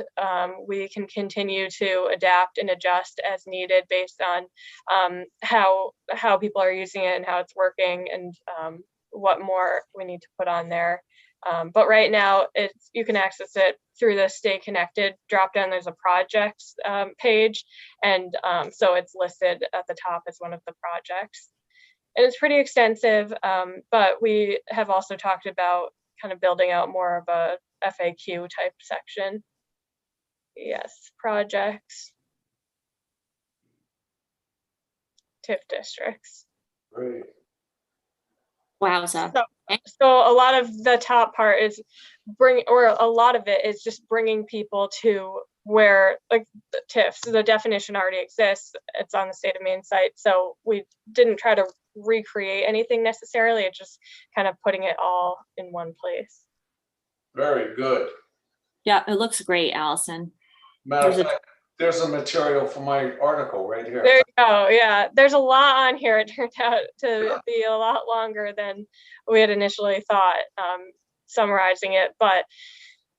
we can continue to adapt and adjust as needed based on how people are using it and how it's working, and what more we need to put on there. But right now, you can access it through the Stay Connected drop down. There's a projects page, and so it's listed at the top as one of the projects. And it's pretty extensive, but we have also talked about kind of building out more of a FAQ type section. Yes, projects, TIF districts. Great. Wowza. So a lot of the top part is a lot of it is just bringing people to where, like, the TIFs, so the definition already exists. It's on the State of Maine site. So we didn't try to recreate anything necessarily. It's just kind of putting it all in one place. Very good. Yeah, it looks great, Allison. Matter of fact, there's a material for my article right here. There you go. Yeah, there's a lot on here. It turned out to be a lot longer than we had initially thought, summarizing it, but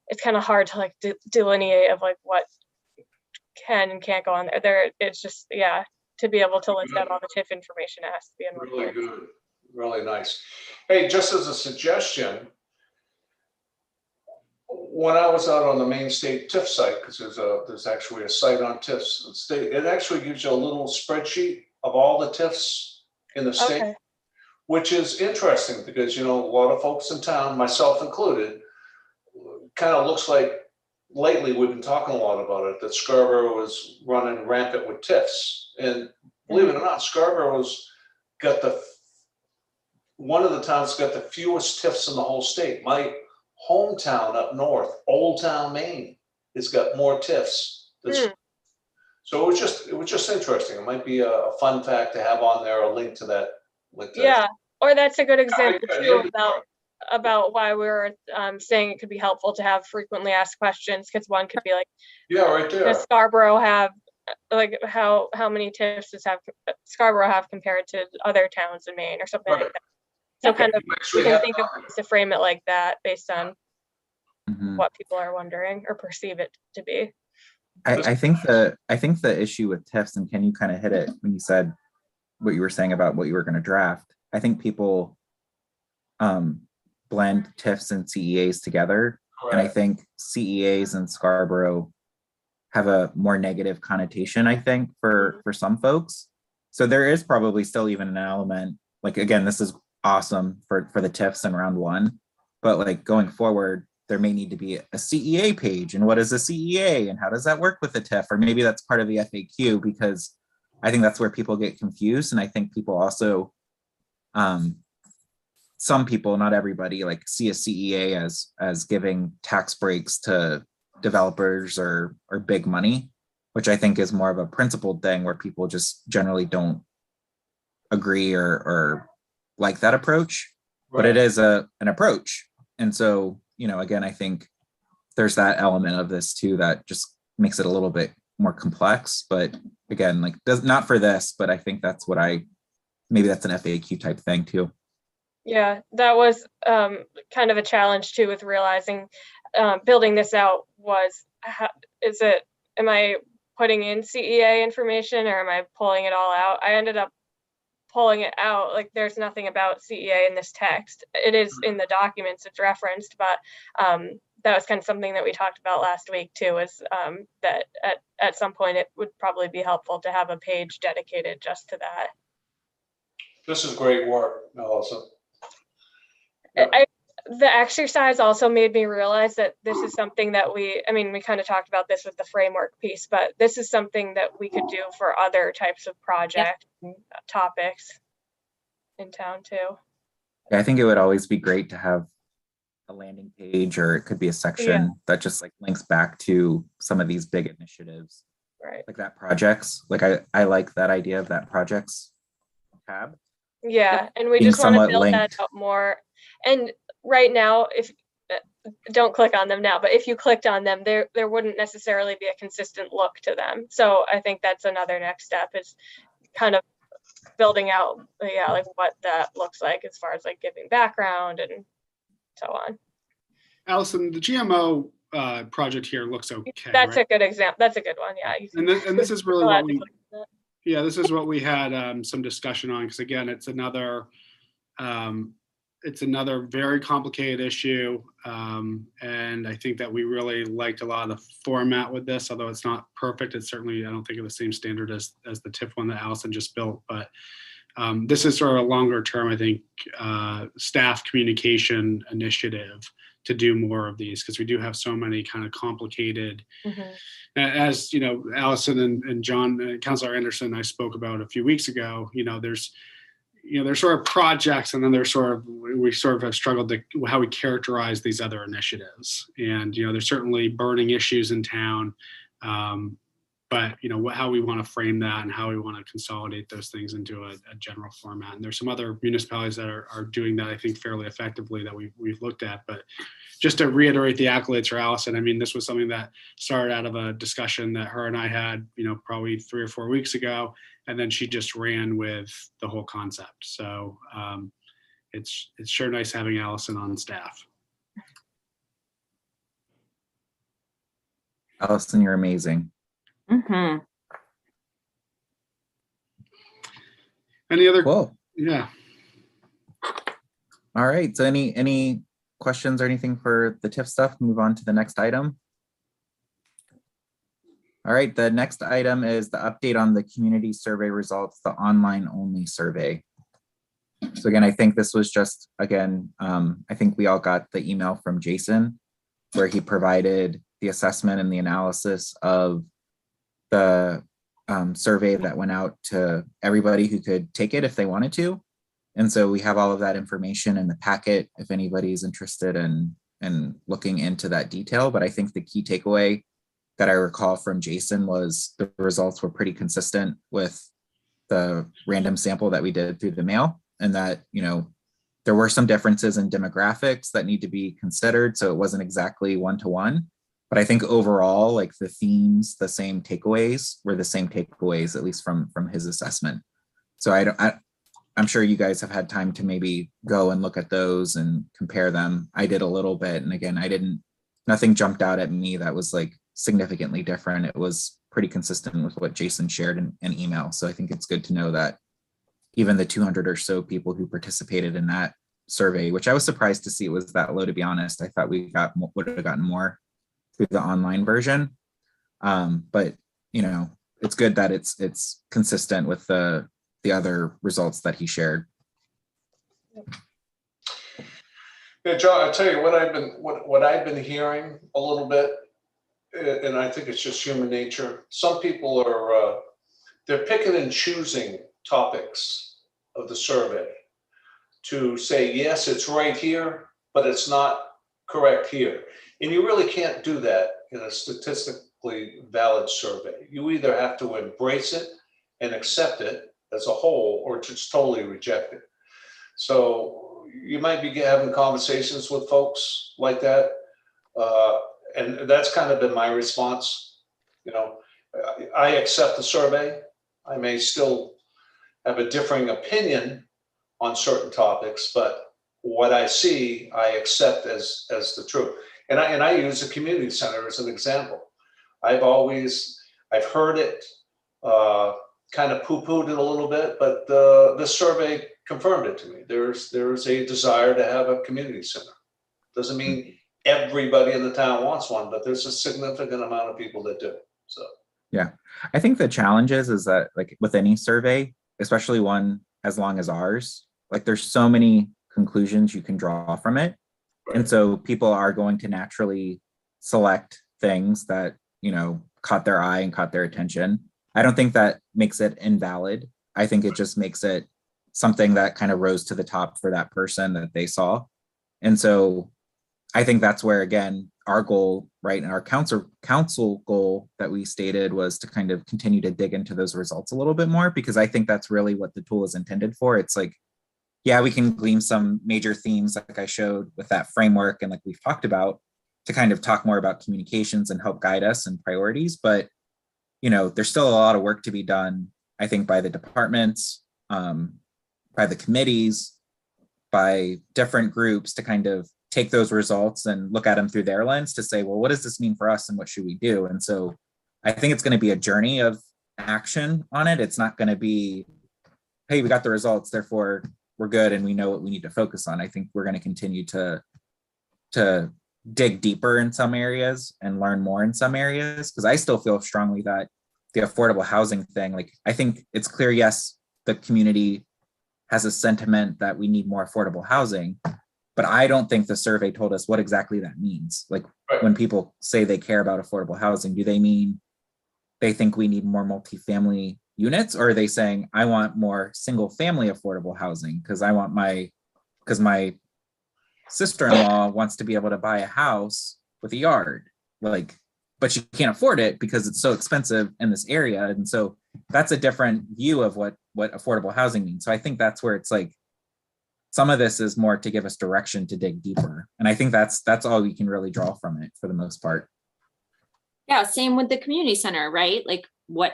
it's kind of hard to like delineate of like what can and can't go on there. It's just, yeah, to be able to list out all the TIF information, it has to be in one Really place. good, really nice. Hey, just as a suggestion, when I was out on the Maine State TIF site, because there's actually a site on TIFs, it actually gives you a little spreadsheet of all the TIFs in the state, Okay. which is interesting because, you know, a lot of folks in town, myself included, kind of looks like lately we've been talking a lot about it, that Scarborough was running rampant with TIFs. And believe it or not, Scarborough's got one of the towns got the fewest TIFs in the whole state. My hometown up north, Old Town, Maine, has got more TIFs. So it was just interesting. It might be a fun fact to have on there, a link to that. Yeah, or that's a good example yeah, too about why we were saying it could be helpful to have frequently asked questions, because one could be like, Yeah, right there. does Scarborough have, like, how many TIFs does Scarborough have compared to other towns in Maine or something Right. like that. So kind of, Actually we can have think of ways to frame it like that based on Mhm. what people are wondering or perceive it to be. I think the issue with TIFs, and Ken, you kind of hit it when you said what you were saying about what you were going to draft. I think people blend TIFs and CEAs together, and I Correct. think CEAs in Scarborough have a more negative connotation, I think, for some folks. So there is probably still even an element, like, again, this is awesome for the TIFs in round one, but like going forward, there may need to be a CEA page, and what is a CEA and how does that work with the TIF? Or maybe that's part of the FAQ, because I think that's where people get confused. And I think people also, some people, not everybody, like see a CEA as giving tax breaks to developers or big money, which I think is more of a principled thing where people just generally don't agree or like that approach, but it is an approach. And so, you know, again, I think there's that element of this too that just makes it a little bit more complex. But again, like, not for this, but I think that's maybe that's an FAQ type thing too. Yeah, that was kind of a challenge too, with realizing building this out was, am I putting in CEA information or am I pulling it all out? I ended up pulling it out. Like, there's nothing about CEA in this text. It is in the documents, it's referenced, but that was kind of something that we talked about last week too, is that at some point it would probably be helpful to have a page dedicated just to that. This is great work, Allison. The exercise also made me realize that this is something that we kind of talked about this with the framework piece, but this is something that we could do for other types of project topics in town too. Yeah, I think it would always be great to have a landing page, or it could be a section that just like links back to some of these big initiatives, Right. like that projects. Like I like that idea of that projects tab. Yeah, and we Being just want to somewhat build that linked. out more. And right now, if don't click on them now, but if you clicked on them, there wouldn't necessarily be a consistent look to them. So I think that's another next step, is kind of building out, like what that looks like as far as like giving background and so on. Allison, the GMO project here looks okay. That's right? a good example. That's a good one. Yeah. And this is really I'll what have to we, click on that. yeah, this is what we had some discussion on, because again, it's another very complicated issue. And I think that we really liked a lot of the format with this, although it's not perfect. It's certainly, I don't think, of the same standard as the TIF one that Allison just built, but this is sort of a longer term, I think, staff communication initiative to do more of these, because we do have so many kind of complicated, as you know, Allison and John, Councilor Anderson and I spoke about a few weeks ago, there's sort of projects, and then we sort of have struggled to how we characterize these other initiatives. And, there's certainly burning issues in town. But how we want to frame that and how we want to consolidate those things into a general format. And there's some other municipalities that are doing that, I think, fairly effectively that we've looked at. But just to reiterate the accolades for Allison, I mean, this was something that started out of a discussion that her and I had, probably 3 or 4 weeks ago, and then she just ran with the whole concept. So it's sure nice having Allison on staff. Allison, you're amazing. Mm-hmm. Any other? Cool. Yeah. All right. So any questions or anything for the TIF stuff? Move on to the next item. All right. The next item is the update on the community survey results, the online only survey. So again, I think this was just, again, I think we all got the email from Jason where he provided the assessment and the analysis of the survey that went out to everybody who could take it if they wanted to. And so we have all of that information in the packet if anybody's interested in looking into that detail. But I think the key takeaway that I recall from Jason was the results were pretty consistent with the random sample that we did through the mail, and that, there were some differences in demographics that need to be considered. So it wasn't exactly one-to-one. But I think overall, like the themes, the same takeaways were the same takeaways, at least from his assessment. So I'm sure you guys have had time to maybe go and look at those and compare them. I did a little bit. And again, nothing jumped out at me that was like significantly different. It was pretty consistent with what Jason shared in email. So I think it's good to know that even the 200 or so people who participated in that survey, which I was surprised to see it was that low, to be honest. I thought would have gotten more through the online version. But it's good that it's consistent with the other results that he shared. Yeah, John, I'll tell you what I've been hearing a little bit, and I think it's just human nature. Some people are they're picking and choosing topics of the survey to say, yes, it's right here, but it's not correct here. And you really can't do that in a statistically valid survey. You either have to embrace it and accept it as a whole, or just totally reject it. So you might be having conversations with folks like that. And that's kind of been my response. I accept the survey. I may still have a differing opinion on certain topics, but what I see, I accept as the truth. And I use the community center as an example. I've heard it, kind of poo-pooed it a little bit, but the survey confirmed it to me. There's a desire to have a community center. Doesn't mean everybody in the town wants one, but there's a significant amount of people that do, so. I think the challenge is that like with any survey, especially one as long as ours, like there's so many conclusions you can draw from it. And so people are going to naturally select things that, you know, caught their eye and caught their attention. I don't think that makes it invalid. I think it just makes it something that kind of rose to the top for that person that they saw. And so I think that's where, again, our goal, right, and our council goal that we stated was to kind of continue to dig into those results a little bit more, because I think that's really what the tool is intended for. It's like, yeah, we can glean some major themes like I showed with that framework and like we've talked about to kind of talk more about communications and help guide us and priorities. But, you know, there's still a lot of work to be done, I think, by the departments, by the committees, by different groups to kind of take those results and look at them through their lens to say, well, what does this mean for us and what should we do? And so I think it's going to be a journey of action on it. It's not going to be, hey, we got the results, therefore we're good and we know what we need to focus on. I think we're going to continue to dig deeper in some areas and learn more in some areas, because I still feel strongly that the affordable housing thing, like I think it's clear, yes, the community has a sentiment that we need more affordable housing, but I don't think the survey told us what exactly that means. Like when people say they care about affordable housing, do they mean they think we need more multifamily units, or are they saying I want more single family affordable housing because my sister-in-law wants to be able to buy a house with a yard, like, but she can't afford it because it's so expensive in this area. And so that's a different view of what affordable housing means. So I think that's where it's like, some of this is more to give us direction to dig deeper. And I think that's all we can really draw from it for the most part. Yeah, same with the community center, right? Like what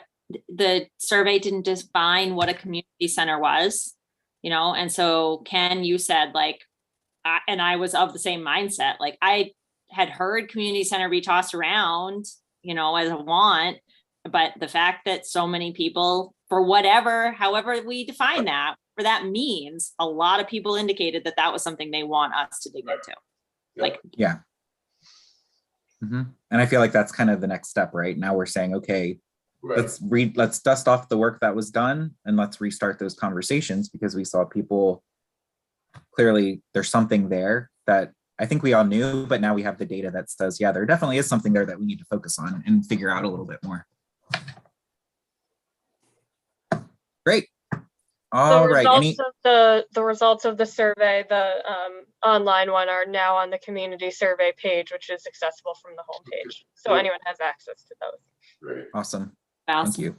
the survey didn't define what a community center was, you know? And so Ken, you said like, and I was of the same mindset. Like I had heard community center be tossed around, you know, as a want, but the fact that so many people, for however we define that, for that means, a lot of people indicated that that was something they want us to dig into. Like, yeah. Mm-hmm. And I feel like that's kind of the next step, right? Now we're saying, okay, let's dust off the work that was done and let's restart those conversations, because we saw people clearly there's something there that I think we all knew, but now we have the data that says, yeah, there definitely is something there that we need to focus on and figure out a little bit more. Great. All right. The results of the survey, the online one, are now on the community survey page, which is accessible from the homepage. So anyone has access to those. Great. Awesome. Thank you.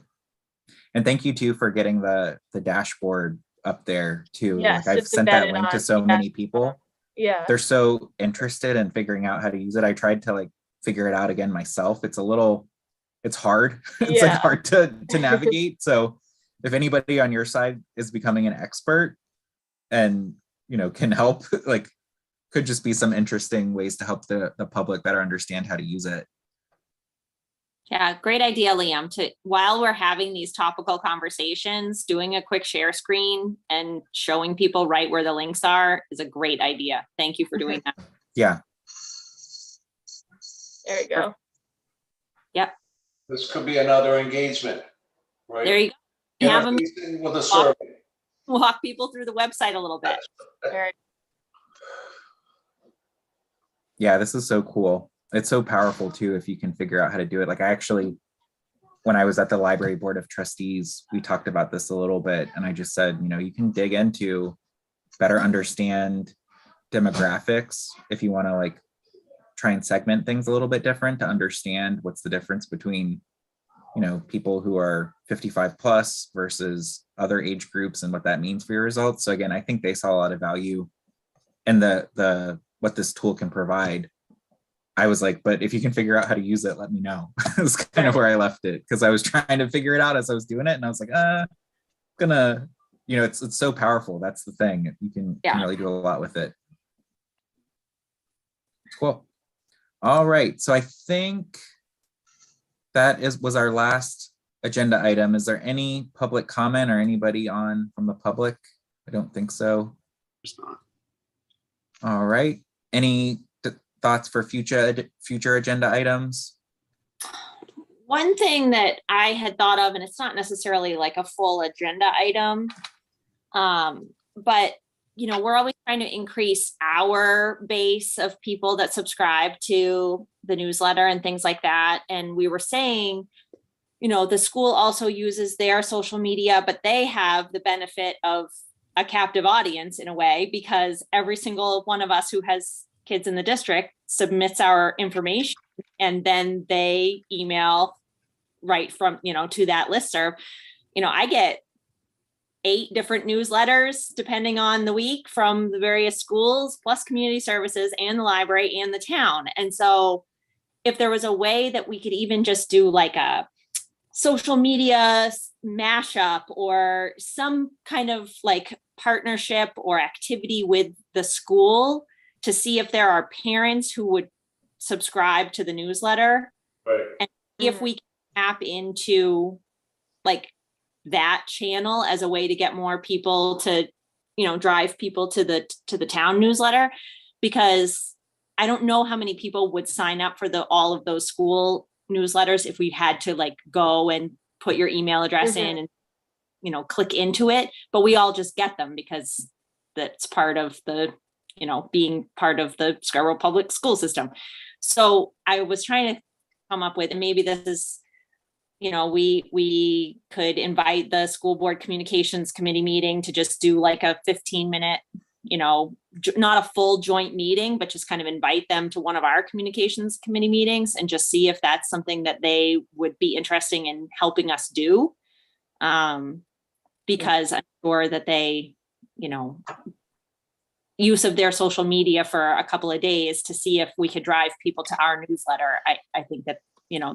And thank you too for getting the dashboard up there too. Yes, like I've sent that link to so many people. Yeah. They're so interested in figuring out how to use it. I tried to like figure it out again myself. It's hard. It's like hard to navigate. So if anybody on your side is becoming an expert and, you know, can help, like, could just be some interesting ways to help the public better understand how to use it. Yeah, great idea, Liam. While we're having these topical conversations, doing a quick share screen and showing people right where the links are is a great idea. Thank you for doing that. Yeah. There you go. Yep. This could be another engagement, right? There you go. Have them with a survey. walk people through the website a little bit. Yeah, this is so cool. It's so powerful too if you can figure out how to do it. Like I actually, when I was at the library board of trustees, we talked about this a little bit, and I just said, you know, you can dig into better understand demographics if you want to like try and segment things a little bit different to understand what's the difference between, you know, people who are 55 plus versus other age groups and what that means for your results. So again, I think they saw a lot of value in the what this tool can provide. I was like, but if you can figure out how to use it, let me know. It's kind of where I left it, because I was trying to figure it out as I was doing it, and I was like, gonna, you know, it's so powerful. That's the thing. You can really do a lot with it. Cool. All right. So I think that was our last agenda item. Is there any public comment or anybody on from the public? I don't think so. It's not. All right. Any thoughts for future agenda items? One thing that I had thought of, and it's not necessarily like a full agenda item, but we're always trying to increase our base of people that subscribe to the newsletter and things like that. And we were saying, the school also uses their social media, but they have the benefit of a captive audience in a way, because every single one of us who has kids in the district submits our information, and then they email right from, to that listserv. I get 8 different newsletters depending on the week from the various schools, plus community services and the library and the town. And so if there was a way that we could even just do like a social media mashup or some kind of like partnership or activity with the school to see if there are parents who would subscribe to the newsletter, Right. and if we can tap into like that channel as a way to get more people to, drive people to the town newsletter, because I don't know how many people would sign up for all of those school newsletters if we had to like go and put your email address in and, click into it, but we all just get them because that's part of the, being part of the Scarborough Public School System. So I was trying to come up with, and maybe this is, we could invite the school board communications committee meeting to just do like a 15-minute, not a full joint meeting, but just kind of invite them to one of our communications committee meetings and just see if that's something that they would be interested in helping us do. Because I'm sure that they, use of their social media for a couple of days to see if we could drive people to our newsletter. I think that,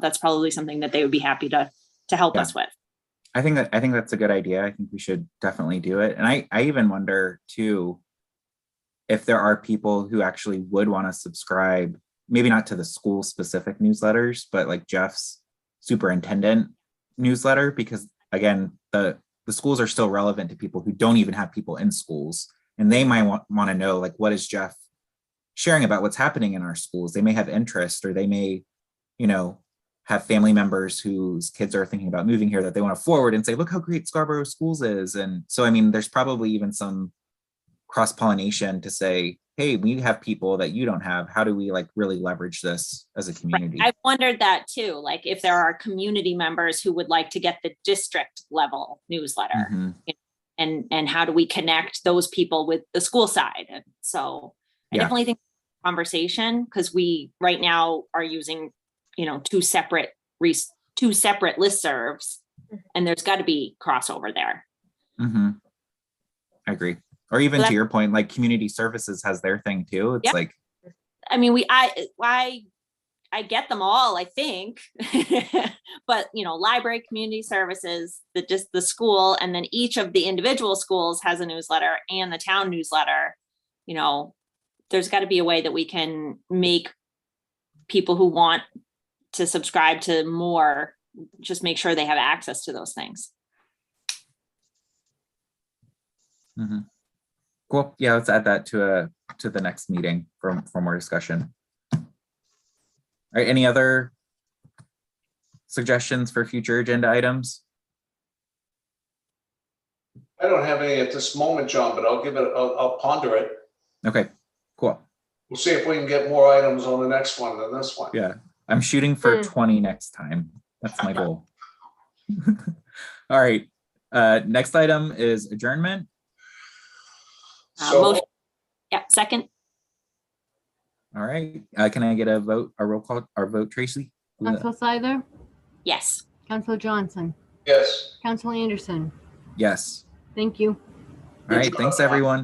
that's probably something that they would be happy to help us with. I think that's a good idea. I think we should definitely do it. And I even wonder too, if there are people who actually would want to subscribe, maybe not to the school specific newsletters, but like Jeff's superintendent newsletter, because again, the schools are still relevant to people who don't even have people in schools. And they might want to know, like, what is Jeff sharing about what's happening in our schools? They may have interest, or they may, have family members whose kids are thinking about moving here that they want to forward and say, look how great Scarborough Schools is. And so, I mean, there's probably even some cross-pollination to say, hey, we have people that you don't have. How do we like really leverage this as a community? I've wondered that too, like if there are community members who would like to get the district level newsletter. Mhm. And how do we connect those people with the school side? And so I Yeah. definitely think conversation, because we right now are using, two separate listservs, and there's got to be crossover there. Mhm. I agree. Or even So to your point, like community services has their thing too. It's Yep. like, I mean, I get them all, I think, but library, community services, just the school, and then each of the individual schools has a newsletter and the town newsletter. There's got to be a way that we can make people who want to subscribe to more, just make sure they have access to those things. mhm. Cool. Yeah, let's add that to the next meeting for more discussion. All right, any other suggestions for future agenda items? I don't have any at this moment, John, but I'll ponder it. Okay, cool. We'll see if we can get more items on the next one than this one. Yeah, I'm shooting for 20 next time. That's my goal. All right, next item is adjournment. So, Motion. Yeah, second. All right, can I get a roll call, our vote, Tracy? Counselor Seither, Yes. Counselor Johnson, yes. Counselor Anderson. Yes. Thank you. All right, thanks everyone.